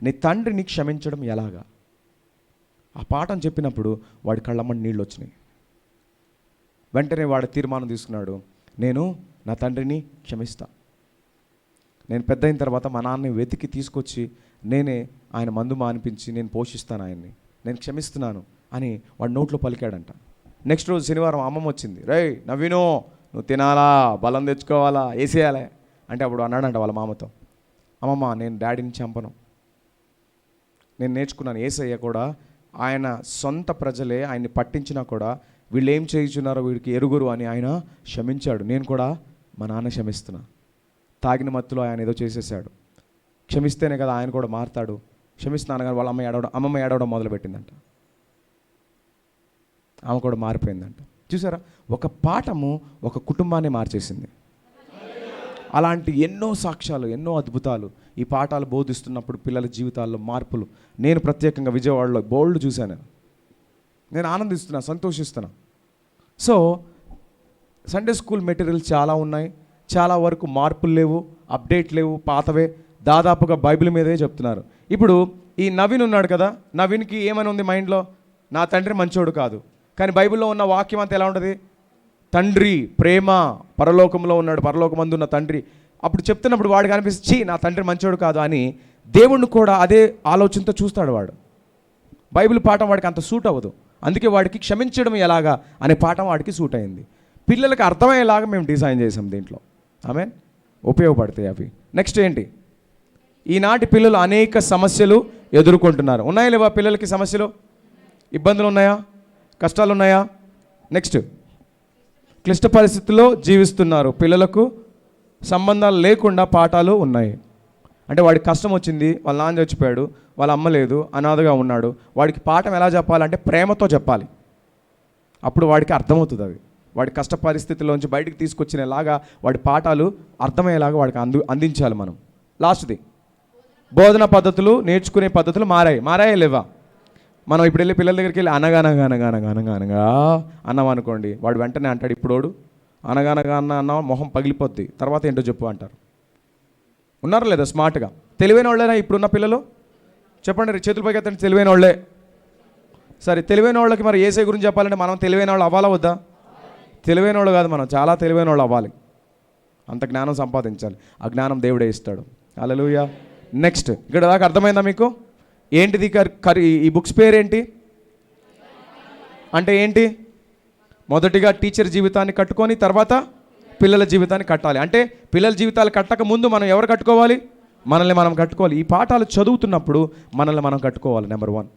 నీ తండ్రిని క్షమించడం ఎలాగా. ఆ పాఠం చెప్పినప్పుడు వాడి కళ్ళమ్మని నీళ్ళు వచ్చినాయి. వెంటనే వాడు తీర్మానం తీసుకున్నాడు, నేను నా తండ్రిని క్షమిస్తా, నేను పెద్ద అయిన తర్వాత మా నాన్నని వెతికి తీసుకొచ్చి నేనే ఆయన మందు మానిపించి నేను పోషిస్తాను, ఆయన్ని నేను క్షమిస్తున్నాను అని వాడు నోట్లో పలికాడంట. నెక్స్ట్ రోజు శనివారం అమ్మమ్మ వచ్చింది, రేయ్ నవీను, నువ్వు తినాలా, బలం తెచ్చుకోవాలా, వేసేయాలి అంటే అప్పుడు అన్నాడంట వాళ్ళ మామతో, అమ్మమ్మ నేను డాడీని చంపను, నేను నేర్చుకున్నాను, యేసయ్య కూడా ఆయన సొంత ప్రజలే ఆయన్ని పట్టించినా కూడా వీళ్ళు ఏం చేయించున్నారో వీడికి ఎరుగురు అని ఆయన క్షమించాడు, నేను కూడా మా నాన్న క్షమిస్తున్నా. తాగిన మత్తులో ఆయన ఏదో చేసేసాడు, క్షమిస్తేనే కదా ఆయన కూడా మారుతాడు, క్షమిస్తున్నాను. కానీ వాళ్ళ అమ్మమ్మ ఏడవడం మొదలుపెట్టిందంట, ఆమె కూడా మారిపోయిందంట. చూసారా, ఒక పాఠము ఒక కుటుంబాన్ని మార్చేసింది. అలాంటి ఎన్నో సాక్ష్యాలు, ఎన్నో అద్భుతాలు ఈ పాఠాలు బోధిస్తున్నప్పుడు పిల్లల జీవితాల్లో మార్పులు నేను ప్రత్యేకంగా విజయవాడలో బోల్డ్ చూశాను. నేను ఆనందిస్తున్నా, సంతోషిస్తున్నా. సో సండే స్కూల్ మెటీరియల్ చాలా ఉన్నాయి, చాలా వరకు మార్పులు లేవు, అప్డేట్ లేవు, పాతవే దాదాపుగా బైబిల్ మీదే చెప్తున్నారు. ఇప్పుడు ఈ నవీన్ ఉన్నాడు కదా, నవీన్కి ఏమని ఉంది మైండ్లో? నా తండ్రి మంచోడు కాదు. కానీ బైబిల్లో ఉన్న వాక్యం అంతా ఎలా ఉంటుంది? తండ్రి ప్రేమ, పరలోకంలో ఉన్నాడు, పరలోకమందు ఉన్న తండ్రి. అప్పుడు చెప్తున్నప్పుడు వాడికి అనిపిస్తుంది, నా తండ్రి మంచోడు కాదు అని. దేవుణ్ణి కూడా అదే ఆలోచనతో చూస్తాడు వాడు. బైబిల్ పాఠం వాడికి అంత సూట్ అవ్వదు, అందుకే వాడికి క్షమించడం ఎలాగా అనే పాఠం వాడికి సూట్ అయింది. పిల్లలకి అర్థమయ్యేలాగా మేము డిజైన్ చేసాం దీంట్లో. ఆమె ఉపయోగపడతాయి అవి. నెక్స్ట్ ఏంటి? ఈనాటి పిల్లలు అనేక సమస్యలు ఎదుర్కొంటున్నారు. ఉన్నాయా లేవా పిల్లలకి సమస్యలు? ఇబ్బందులు ఉన్నాయా? కష్టాలు ఉన్నాయా? నెక్స్ట్, క్లిష్ట పరిస్థితుల్లో జీవిస్తున్నారు. పిల్లలకు సంబంధాలు లేకుండా పాఠాలు ఉన్నాయి. అంటే వాడికి కష్టం వచ్చింది, వాళ్ళ నాన్న చచ్చిపోయాడు, వాళ్ళ అమ్మ లేదు, అనాథగా ఉన్నాడు. వాడికి పాఠం ఎలా చెప్పాలంటే ప్రేమతో చెప్పాలి. అప్పుడు వాడికి అర్థమవుతుంది. అవి వాడి కష్ట పరిస్థితుల్లోంచి బయటికి తీసుకొచ్చినలాగా వాడి పాఠాలు అర్థమయ్యేలాగా వాడికి అందించాలి మనం. లాస్ట్ది, బోధన పద్ధతులు, నేర్చుకునే పద్ధతులు మారాయా లేవా? మనం ఇప్పుడు వెళ్ళి పిల్లల దగ్గరికి వెళ్ళి అనగా అన్నాం అనుకోండి, వాడు వెంటనే అంటాడు. ఇప్పుడోడు అనగానగా అన్న మొహం పగిలిపోద్ది, తర్వాత ఏంటో చెప్పు అంటారు. ఉన్నారా లేదా స్మార్ట్గా? తెలివైన వాళ్ళేనా ఇప్పుడున్న పిల్లలు? చెప్పండి, చేతుల పైకి ఎత్తండి. తెలివైన వాళ్ళే. సరే, తెలివైన వాళ్ళకి మరి యేసయ్య గురించి చెప్పాలంటే మనం తెలివైన వాళ్ళు అవ్వాలా వద్దా? తెలివైన వాళ్ళు కాదు, మనం చాలా తెలివైన వాళ్ళు అవ్వాలి. అంత జ్ఞానం సంపాదించాలి. ఆ జ్ఞానం దేవుడే ఇస్తాడు. హల్లెలూయా. నెక్స్ట్, ఇక్కడ దాకా అర్థమైందా మీకు? ఏంటిది ఈ బుక్స్ పేరేంటి అంటే ఏంటి? మొదటిగా టీచర్ జీవితాన్ని కట్టుకొని తర్వాత పిల్లల జీవితాన్ని కట్టాలి. అంటే పిల్లల జీవితాలు కట్టక ముందు మనం ఎవరు కట్టుకోవాలి? మనల్ని మనం కట్టుకోవాలి. ఈ పాఠాలు చదువుతున్నప్పుడు మనల్ని మనం కట్టుకోవాలి. నెంబర్ 1,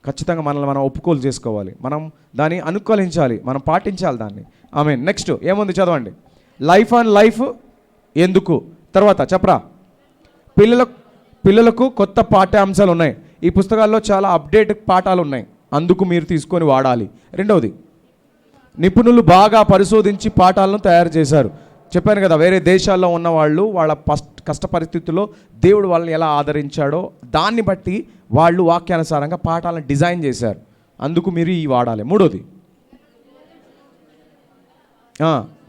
ఖచ్చితంగా మనల్ని మనం ఒప్పుకోలు చేసుకోవాలి. మనం దాన్ని అనుకూలించాలి, మనం పాటించాలి దాన్ని. ఆమేన్. నెక్స్ట్ ఏముంది చదవండి. లైఫ్ అండ్ లైఫ్ ఎందుకు? తర్వాత చెప్పరా. పిల్లలకు కొత్త పాఠ్యాంశాలు ఉన్నాయి. ఈ పుస్తకాల్లో చాలా అప్డేట్ పాఠాలు ఉన్నాయి, అందుకు మీరు తీసుకొని వాడాలి. రెండవది, నిపుణులు బాగా పరిశోధించి పాఠాలను తయారు చేశారు. చెప్పాను కదా, వేరే దేశాల్లో ఉన్న వాళ్ళు వాళ్ళ కష్ట పరిస్థితుల్లో దేవుడు వాళ్ళని ఎలా ఆదరించాడో దాన్ని బట్టి వాళ్ళు వాక్యానుసారంగా పాఠాలను డిజైన్ చేశారు, అందుకు మీరు ఈ వాడాలి. మూడోది,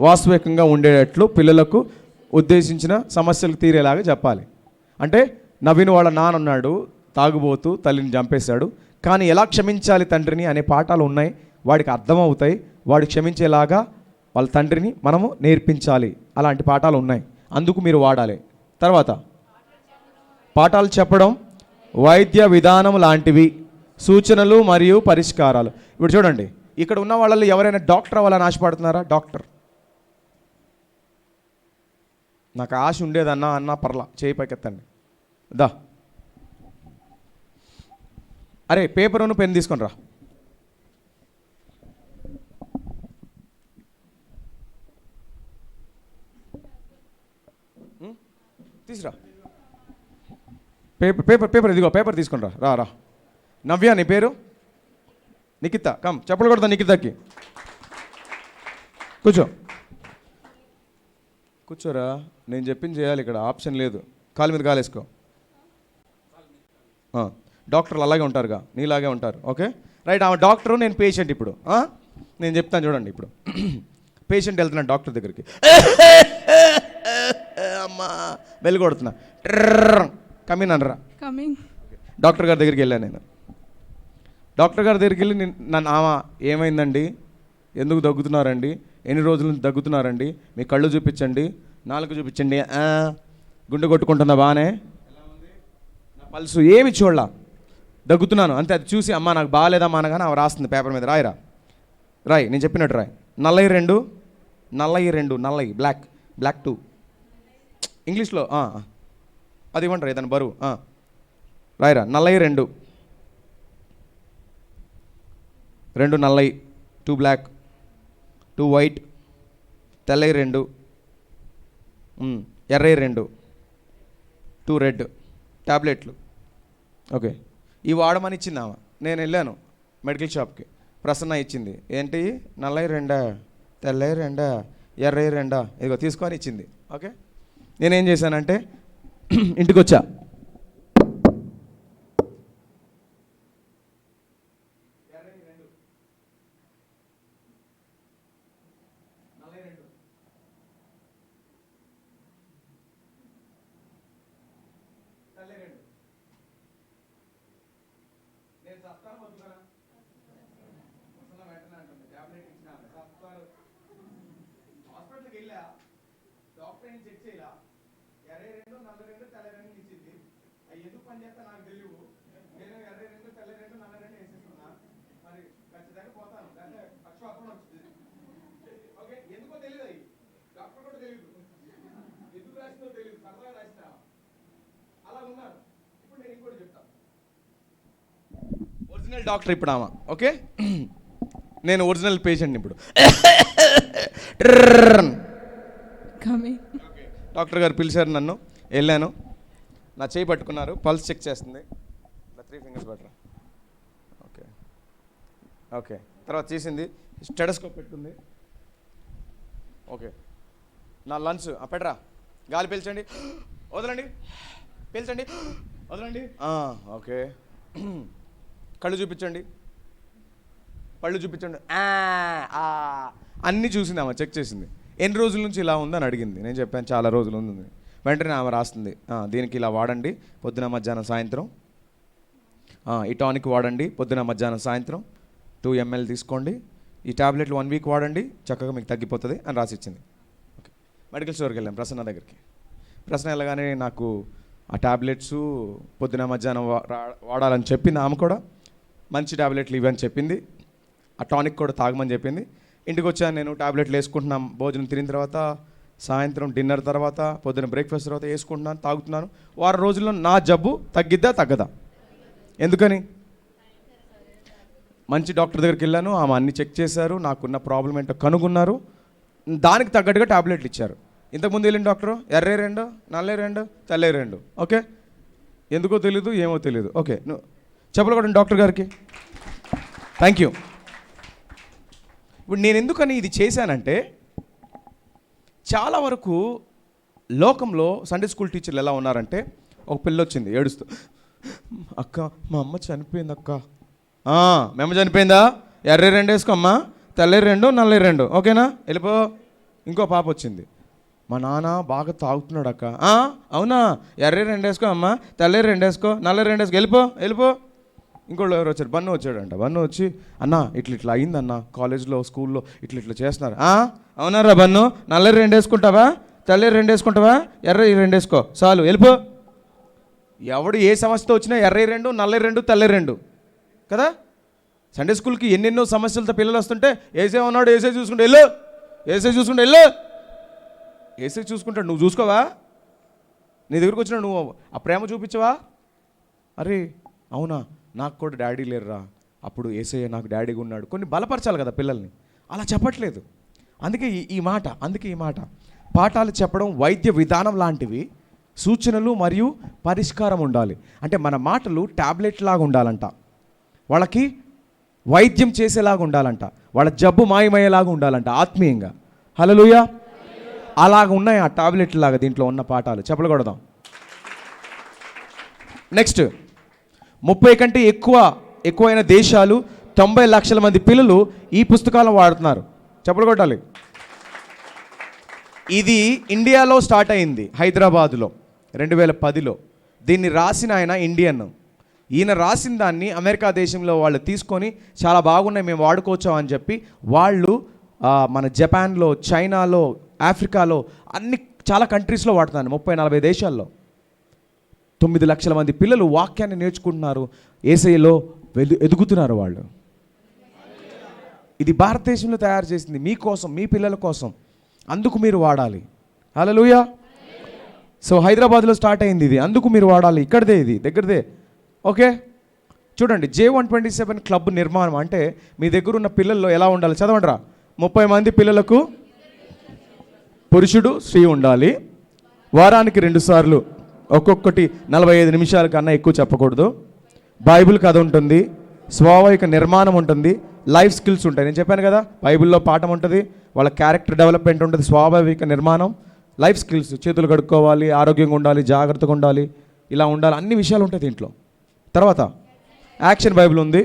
వాస్తవికంగా ఉండేటట్లు పిల్లలకు ఉద్దేశించిన సమస్యలు తీరేలాగా చెప్పాలి. అంటే నవీన్ వాళ్ళ నాన్న ఉన్నాడు, తాగుబోతూ తల్లిని చంపేశాడు, కానీ ఎలా క్షమించాలి తండ్రిని అనే పాఠాలు ఉన్నాయి, వాడికి అర్థమవుతాయి. వాడు క్షమించేలాగా వాళ్ళ తండ్రిని మనము నేర్పించాలి. అలాంటి పాఠాలు ఉన్నాయి, అందుకు మీరు వాడాలి. తర్వాత పాఠాలు చెప్పడం, వైద్య విధానం లాంటివి, సూచనలు మరియు పరిష్కారాలు. ఇప్పుడు చూడండి, ఇక్కడ ఉన్న వాళ్ళలో ఎవరైనా డాక్టర్ అవ్వాలని ఆశపడుతున్నారా? డాక్టర్ నాకు ఆశ ఉండేదన్నా అన్నా పర్లా, చేయి పైకెత్తండి. దా, అరే పేపరును పెన్ తీసుకొని రా. తీసురా పేపర్ ఇదిగో, పేపర్ తీసుకొని రా. రా నవ్య, నీ పేరు? నిఖిత. కమ్, చెప్పలు కొడతా నిఖితకి. కూర్చోరా, నేను చెప్పింది చేయాలి, ఇక్కడ ఆప్షన్ లేదు. కాలు మీద కాలేసుకో. డాక్టర్లు అలాగే ఉంటారుగా, నీలాగే ఉంటారు. Okay right. ఆమె డాక్టరు, నేను పేషెంట్. ఇప్పుడు నేను చెప్తాను చూడండి. ఇప్పుడు పేషెంట్ వెళ్తున్నాను డాక్టర్ దగ్గరికి, అమ్మా బెల్ కొడుతున్నా, కమిన్ అనరా. డాక్టర్ గారి దగ్గరికి వెళ్ళాను నేను. డాక్టర్ గారి దగ్గరికి వెళ్ళి నన్ను ఆమె ఏమైందండి, ఎందుకు దగ్గుతున్నారండి, ఎన్ని రోజుల నుంచి దగ్గుతున్నారండి, మీ కళ్ళు చూపించండి, నాలుగు చూపించండి, గుండె కొట్టుకుంటుందా బాగానే, నా పల్సు ఏమి చూడలా, దగ్గుతున్నాను అంతే. అది చూసి అమ్మ నాకు బాగాలేదమ్మా అనగానే ఆమె రాస్తుంది పేపర్ మీద, రాయి నేను చెప్పినట్టు రాయి. నల్లయి 2, నల్లయి బ్లాక్ 2 ఇంగ్లీష్లో. అది ఇవ్వంటారు ఏదైనా బరువు. రాయిరా. నల్లయి 2 నల్లయి, 2 బ్లాక్, 2 వైట్, తెల్లయి 2, ఎర్రయి 2, 2 రెడ్ ట్యాబ్లెట్లు. ఓకే, ఇవి వాడమని ఇచ్చింది ఆమె. నేను వెళ్ళాను మెడికల్ షాప్కి, ప్రసన్న ఇచ్చింది. ఏంటి, నల్లయి 2, తెల్లయి 2, ఎర్రయి 2, ఇదిగో తీసుకొని ఇచ్చింది. ఓకే, నేనేం చేశానంటే ఇంటికి వచ్చా. హాస్పిటల్కి వెళ్ళా, డాక్టర్ ఏం చెక్ చేయలా, ఎర్ర 2 నల్ల 2 తెల్ల 2 ఇచ్చింది. అవి ఎందుకు పని చేస్తా నాకు తెలియదు. నేను ఎర్ర 2 తెల్ల 2 నల్ల 2 వేసేస్తున్నా. మరి ఖచ్చితంగా పోతాను, అంటే పక్షవాతం వచ్చింది. ఓకే, ఎందుకో తెలియదు, అవి డాక్టర్ కూడా తెలియదు, ఎందుకు రాసిందో తెలియదు, సరదాగా రాసినా అలా ఉన్నారు. ఇప్పుడు నేను ఇంకోటి చెప్తాను. ఒరిజినల్ డాక్టర్ ఇప్పుడు ఆమె. ఓకే, నేను ఒరిజినల్ పేషెంట్ని ఇప్పుడు. డాక్టర్ గారు పిలిచారు నన్ను, వెళ్ళాను, నా చేయి పట్టుకున్నారు, పల్స్ చెక్ చేస్తుంది, 3 ఫింగర్స్ పట్టరా. ఓకే ఓకే, తర్వాత చేసింది, స్టెటస్కోప్ పెట్టుకుంది. ఓకే, నా లంగ్స్ పెట్టరా, గాలి పీల్చండి, వదలండి, పీల్చండి, వదలండి. ఓకే, కళ్ళు చూపించండి, పళ్ళు చూపించండి, అన్నీ చూసింది ఆమె, చెక్ చేసింది. ఎన్ని రోజుల నుంచి ఇలా ఉందని అడిగింది. నేను చెప్పాను చాలా రోజులు ఉంది. వెంటనే ఆమె రాస్తుంది, దీనికి ఇలా వాడండి పొద్దున మధ్యాహ్నం సాయంత్రం, ఈ టానిక్ వాడండి పొద్దున మధ్యాహ్నం సాయంత్రం 2 ml తీసుకోండి, ఈ టాబ్లెట్లు 1 వీక్ వాడండి, చక్కగా మీకు తగ్గిపోతుంది అని రాసి ఇచ్చింది. ఓకే, మెడికల్ స్టోర్కి వెళ్ళాం ప్రసన్న దగ్గరికి. ప్రసన్న వెళ్ళగానే నాకు ఆ టాబ్లెట్స్ పొద్దున మధ్యాహ్నం వాడాలని చెప్పింది. ఆమె కూడా మంచి టాబ్లెట్లు ఇవని చెప్పింది, ఆ టానిక్ కూడా తాగమని చెప్పింది. ఇంటికి వచ్చాను, నేను టాబ్లెట్లు వేసుకుంటున్నాను, భోజనం తిరిగిన తర్వాత, సాయంత్రం డిన్నర్ తర్వాత, పొద్దున బ్రేక్ఫాస్ట్ తర్వాత వేసుకుంటున్నాను, తాగుతున్నాను. వారం రోజుల్లో నా జబ్బు తగ్గిద్దా తగ్గదా? ఎందుకని? మంచి డాక్టర్ దగ్గరికి వెళ్ళాను, ఆమె అన్ని చెక్ చేశారు, నాకున్న ప్రాబ్లం ఏంటో కనుగొన్నారు, దానికి తగ్గట్టుగా టాబ్లెట్లు ఇచ్చారు. ఇంతకుముందు వెళ్ళిన డాక్టరు ఎర్ర 2 నల్ల 2 తెల్ల 2. ఓకే, ఎందుకో తెలీదు, ఏమో తెలీదు. ఓకే, చెప్పలు కూడా డాక్టర్ గారికి థ్యాంక్ యూ. ఇప్పుడు నేను ఎందుకని ఇది చేశానంటే, చాలా వరకు లోకంలో సండే స్కూల్ టీచర్లు ఎలా ఉన్నారంటే, ఒక పిల్ల వచ్చింది ఏడుస్తూ, అక్క మా అమ్మ చనిపోయింది అక్క. మీ అమ్మ చనిపోయిందా? ఎర్ర 2 వేసుకో అమ్మా, తెల్ల 2 నల్ల 2. ఓకేనా, వెళ్ళిపో. ఇంకో పాప వచ్చింది, మా నాన్న బాగా తాగుతున్నాడు అక్క. అవునా, ఎర్ర 2 వేసుకో అమ్మా, తెల్ల 2 వేసుకో, నల్ల 2 వేసుకో, వెళ్ళిపో. ఇంకోళ్ళు ఎవరు వచ్చారు, బన్ను వచ్చాడంట. బన్ను వచ్చి, అన్న ఇట్లా అయిందన్న, కాలేజ్లో స్కూల్లో ఇట్లా చేస్తున్నారు. అవునారా బన్ను, నల్ల 2 వేసుకుంటావా, తెల్ల 2 వేసుకుంటావా, ఎర్ర 2 వేసుకో, చాలు వెళ్ళిపో. ఎవడు ఏ సమస్యతో వచ్చినా ఎర్ర 2 నల్ల 2 తెల్ల 2 కదా. సండే స్కూల్కి ఎన్నెన్నో సమస్యలతో పిల్లలు వస్తుంటే, ఏసే ఉన్నాడు, ఏసే చూసుకుంటే వెళ్ళు, ఏసే చూసుకుంటాడు, నువ్వు చూసుకోవా? నీ దగ్గరకు వచ్చినా నువ్వు ఆ ప్రేమ చూపించవా? అరే అవునా, నాకు కూడా డాడీ లేరురా, అప్పుడు ఏసయ్య నాకు డాడీగా ఉన్నాడు. కొన్ని బలపరచాలి కదా పిల్లల్ని, అలా చెప్పట్లేదు. అందుకే ఈ మాట పాఠాలు చెప్పడం వైద్య విధానం లాంటివి, సూచనలు మరియు పరిష్కారం ఉండాలి. అంటే మన మాటలు టాబ్లెట్ లాగా ఉండాలంట, వాళ్ళకి వైద్యం చేసేలాగా ఉండాలంట, వాళ్ళ జబ్బు మాయమయ్యేలాగా ఉండాలంట ఆత్మీయంగా. హల్లెలూయా. అలాగ ఉన్నాయి ఆ టాబ్లెట్ లాగా దీంట్లో ఉన్న పాఠాలు. చెప్పలు కొడదాం. నెక్స్ట్, 30 కంటే ఎక్కువైన దేశాలు, 90 లక్షల మంది పిల్లలు ఈ పుస్తకాలను వాడుతున్నారు. చెప్పలు కొట్టాలి. ఇది ఇండియాలో స్టార్ట్ అయింది, హైదరాబాదులో 2010లో. దీన్ని రాసిన ఆయన ఇండియన్. ఈయన రాసిన దాన్ని అమెరికా దేశంలో వాళ్ళు తీసుకొని చాలా బాగున్నాయి, మేము వాడుకోవచ్చాం అని చెప్పి వాళ్ళు మన జపాన్లో, చైనాలో, ఆఫ్రికాలో చాలా కంట్రీస్లో వాడుతున్నారు. 30-40 దేశాల్లో 9 లక్షల మంది పిల్లలు వాక్యాన్ని నేర్చుకుంటున్నారు, యేసయ్యలో ఎదుగుతున్నారు వాళ్ళు. ఇది భారతదేశంలో తయారు చేసింది మీకోసం, మీ పిల్లల కోసం. అందుకు మీరు వాడాలి. హల్లెలూయా. సో హైదరాబాద్లో స్టార్ట్ అయింది ఇది, అందుకు మీరు వాడాలి. ఇక్కడదే, ఇది దగ్గరదే. ఓకే, చూడండి, J127 క్లబ్ నిర్మాణం అంటే మీ దగ్గర ఉన్న పిల్లల్లో ఎలా ఉండాలి చదవండిరా. 30 మంది పిల్లలకు పురుషుడు స్త్రీ ఉండాలి. వారానికి 2 సార్లు, ఒక్కొక్కటి 45 నిమిషాల కన్నా ఎక్కువ చెప్పకూడదు. బైబిల్ కథ ఉంటుంది, స్వాభావిక నిర్మాణం ఉంటుంది, లైఫ్ స్కిల్స్ ఉంటాయి. నేను చెప్పాను కదా, బైబిల్లో పాఠం ఉంటుంది, వాళ్ళ క్యారెక్టర్ డెవలప్మెంట్ ఉంటుంది, స్వాభావిక నిర్మాణం, లైఫ్ స్కిల్స్, చేతులు కడుక్కోవాలి, ఆరోగ్యంగా ఉండాలి, జాగ్రత్తగా ఉండాలి, ఇలా ఉండాలి, అన్ని విషయాలు ఉంటాయి దీంట్లో. తర్వాత యాక్షన్ బైబిల్ ఉంది,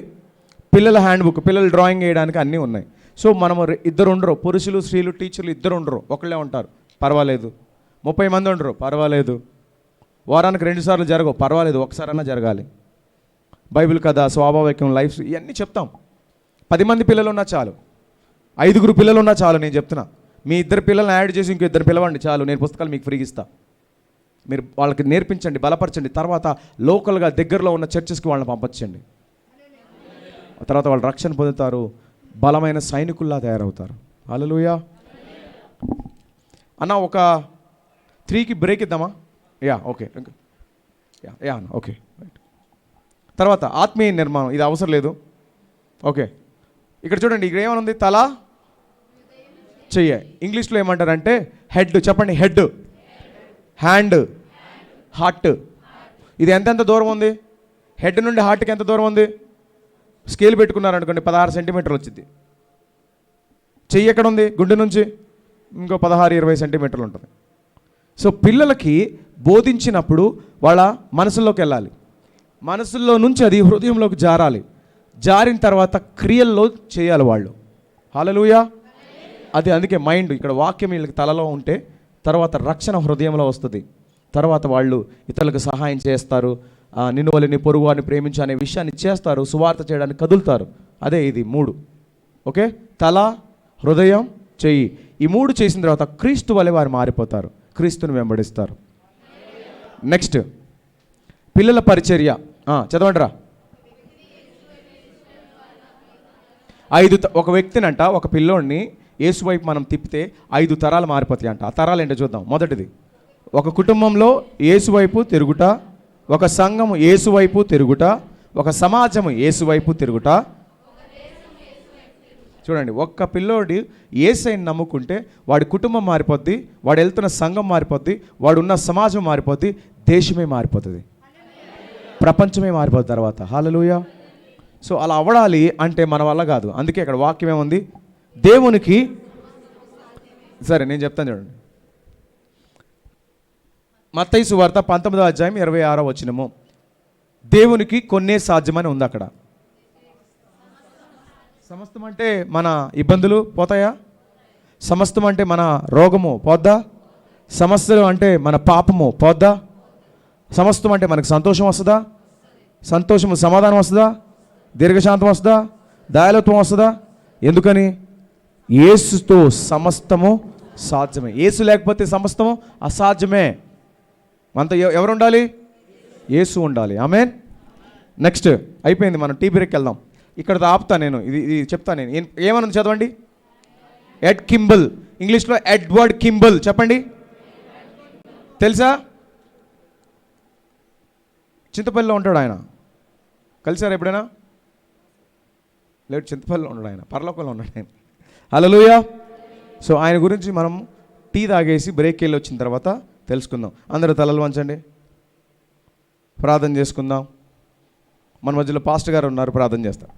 పిల్లల హ్యాండ్ బుక్, పిల్లలు డ్రాయింగ్ వేయడానికి అన్నీ ఉన్నాయి. సో మనము 2 ఉండరు, పురుషులు స్త్రీలు టీచర్లు 2 ఉండరు, ఒకళ్ళే ఉంటారు, పర్వాలేదు. 30 మంది ఉండరు, పర్వాలేదు. వారానికి 2 సార్లు జరగవు, పర్వాలేదు, ఒకసారైనా జరగాలి. బైబిల్ కథ, స్వాభావికం, లైఫ్ ఇవన్నీ చెప్తాం. 10 మంది పిల్లలు ఉన్నా చాలు, 5 పిల్లలు ఉన్నా చాలు. నేను చెప్తున్నా, మీ 2 పిల్లల్ని యాడ్ చేసి ఇంకో 2 పిలవండి చాలు, నేను పుస్తకాలు మీకు ఫ్రీగా ఇస్తా. మీరు వాళ్ళకి నేర్పించండి, బలపరచండి. తర్వాత లోకల్గా దగ్గరలో ఉన్న చర్చెస్కి వాళ్ళని పంపించండి. తర్వాత వాళ్ళు రక్షణ పొందుతారు, బలమైన సైనికుల్లా తయారవుతారు. హల్లెలూయా. అన్న ఒక 3కి బ్రేక్ ఇద్దామా? ఓకే అన్న, ఓకే. తర్వాత ఆత్మీయ నిర్మాణం, ఇది అవసరం లేదు. ఓకే, ఇక్కడ చూడండి, ఇక్కడ ఏమనుంది? తల, చెయ్య. ఇంగ్లీష్లో ఏమంటారంటే హెడ్. చెప్పండి, హెడ్, హ్యాండ్, హార్ట్. ఇది ఎంతెంత దూరం ఉంది? హెడ్ నుండి హార్ట్కి ఎంత దూరం ఉంది? స్కేల్ పెట్టుకున్నారనుకోండి 16 సెంటీమీటర్లు వచ్చింది. చెయ్యి ఎక్కడ ఉంది? గుండె నుంచి ఇంకో 16-20 సెంటీమీటర్లు ఉంటుంది. సో పిల్లలకి బోధించినప్పుడు వాళ్ళ మనసులోకి వెళ్ళాలి, మనసులో నుంచి అది హృదయంలోకి జారాలి. జారిన తర్వాత క్రియల్లో చేయాలి వాళ్ళు. హల్లెలూయా. అది అందుకే మైండ్, ఇక్కడ వాక్యం వీళ్ళకి తలలో ఉంటే తర్వాత రక్షణ హృదయంలో వస్తుంది. తర్వాత వాళ్ళు ఇతరులకు సహాయం చేస్తారు, నిన్ను వలె నీ పొరుగు వారిని ప్రేమించు అనే విషయాన్ని చేస్తారు, సువార్త చేయడానికి కదులుతారు. అదే ఇది 3. ఓకే, తల, హృదయం, చెయ్యి. ఈ 3 చేసిన తర్వాత క్రీస్తు వలె వారు మారిపోతారు, క్రీస్తుని వెంబడిస్తారు. నెక్స్ట్ పిల్లల పరిచర్య. చదవండిరా. 5 ఒక వ్యక్తినంట, ఒక పిల్లోడిని యేసు వైపు మనం తిప్పితే 5 తరాలు మారిపోతాయి అంట. ఆ తరాలు ఏంటో చూద్దాం. మొదటిది, ఒక కుటుంబంలో యేసు వైపు తిరుగుట, ఒక సంఘము యేసు వైపు తిరుగుట, ఒక సమాజము యేసు వైపు తిరుగుట. చూడండి, ఒక్క పిల్లోడి యేసయ్యని నమ్ముకుంటే వాడి కుటుంబం మారిపోద్ది, వాడు వెళ్తున్న సంఘం మారిపోద్ది, వాడు ఉన్న సమాజం మారిపోద్ది, దేశమే మారిపోతుంది, ప్రపంచమే మారిపోద్ది తర్వాత. హల్లెలూయా. సో అలా అవ్వడాలి అంటే మన వల్ల కాదు. అందుకే ఇక్కడ వాక్యం ఏముంది? దేవునికి, సరే నేను చెప్తాను చూడండి. మత్తయి సువార్త 19వ అధ్యాయం 26వ వచనము. దేవునికి కొన్నే సాధ్యమని ఉంది అక్కడ. సమస్తం అంటే మన ఇబ్బందులు పోతాయా? సమస్తం అంటే మన రోగము పోద్దా? సమస్యలు అంటే మన పాపము పోద్దా? సమస్తం అంటే మనకు సంతోషం వస్తుందా? సంతోషము, సమాధానం వస్తుందా? దీర్ఘశాంతం వస్తుందా? దయాళుత్వం వస్తుందా? ఎందుకని? యేసుతో సమస్తము సాధ్యమే. యేసు లేకపోతే సమస్తము అసాధ్యమే. మనతో ఎవరు ఉండాలి? యేసు ఉండాలి. ఆమేన్. నెక్స్ట్ అయిపోయింది, మనం టీ బ్రేక్ వెళ్దాం. ఇక్కడ ఆపుతా నేను, ఇది చెప్తాను నేను. ఏమన్నా చదవండి. ఎడ్ కింబల్, ఇంగ్లీష్లో ఎడ్వర్డ్ కింబల్. చెప్పండి, తెలుసా? చింతపల్లిలో ఉంటాడు ఆయన. కలిసారా ఎప్పుడైనా? లేదు, చింతపల్లిలో ఉన్నాడు ఆయన, పరలోకంలో ఉన్నాడు ఆయన. హల్లెలూయా. సో ఆయన గురించి మనం టీ తాగేసి బ్రేక్ వెళ్ళి వచ్చిన తర్వాత తెలుసుకుందాం. అందరూ తలలు వంచండి, ప్రార్థన చేసుకుందాం. మన మధ్యలో పాస్టర్ గారు ఉన్నారు, ప్రార్థన చేస్తారు.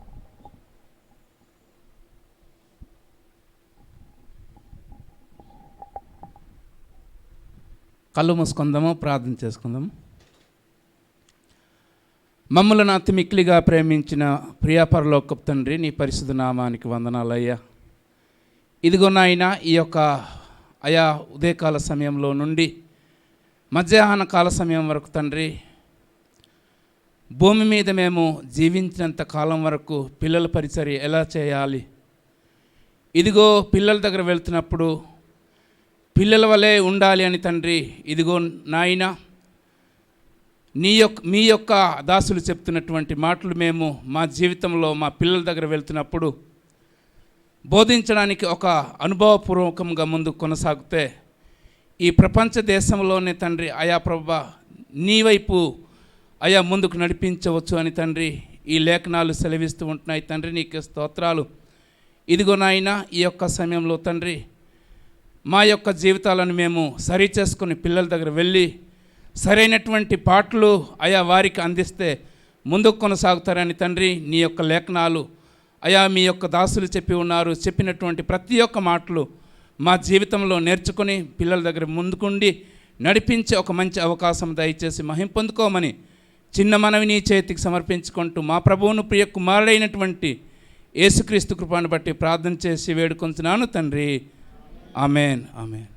కళ్ళు మూసుకుందాము, ప్రార్థన చేసుకుందాము. మమ్మల్ని అతి మిక్కిలిగా ప్రేమించిన ప్రియాపరలోకపు తండ్రి, నీ పరిశుద్ధ నామానికి వందనాలయ్యా. ఇదిగో నాయన, ఈ యొక్క అయా ఉదయకాల సమయంలో నుండి మధ్యాహ్న కాల సమయం వరకు తండ్రి, భూమి మీద మేము జీవించినంత కాలం వరకు పిల్లల పరిచర్య ఎలా చేయాలి, ఇదిగో పిల్లల దగ్గర వెళ్తున్నప్పుడు పిల్లల వలె ఉండాలి అని తండ్రి, ఇదిగో నాయన మీ యొక్క దాసులు చెప్తున్నటువంటి మాటలు మేము మా జీవితంలో మా పిల్లల దగ్గర వెళ్తున్నప్పుడు బోధించడానికి ఒక అనుభవపూర్వకంగా ముందుకు కొనసాగితే ఈ ప్రపంచ దేశంలోనే తండ్రి ఆయా ప్రభువా నీ వైపు అయా ముందుకు నడిపించవచ్చు అని తండ్రి ఈ లేఖనాలు సెలవిస్తూ ఉంటున్నాయి. తండ్రి నీకు స్తోత్రాలు. ఇదిగో నాయన, ఈ యొక్క సమయంలో తండ్రి మా యొక్క జీవితాలను మేము సరి చేసుకుని పిల్లల దగ్గర వెళ్ళి సరైనటువంటి పాటలు అయా వారికి అందిస్తే ముందుకు కొనసాగుతారని తండ్రి నీ యొక్క లేఖనాలు అయా మీ యొక్క దాసులు చెప్పి ఉన్నారు. చెప్పినటువంటి ప్రతి ఒక్క మాటలు మా జీవితంలో నేర్చుకొని పిల్లల దగ్గర ముందుకుండి నడిపించే ఒక మంచి అవకాశం దయచేసి మహిమ పొందుకోమని చిన్న మనవి నీ చేతికి సమర్పించుకుంటూ మా ప్రభువును ప్రియ కుమారుడైనటువంటి యేసుక్రీస్తు కృపను బట్టి ప్రార్థన చేసి వేడుకొంచున్నాను తండ్రి. Amen, amen.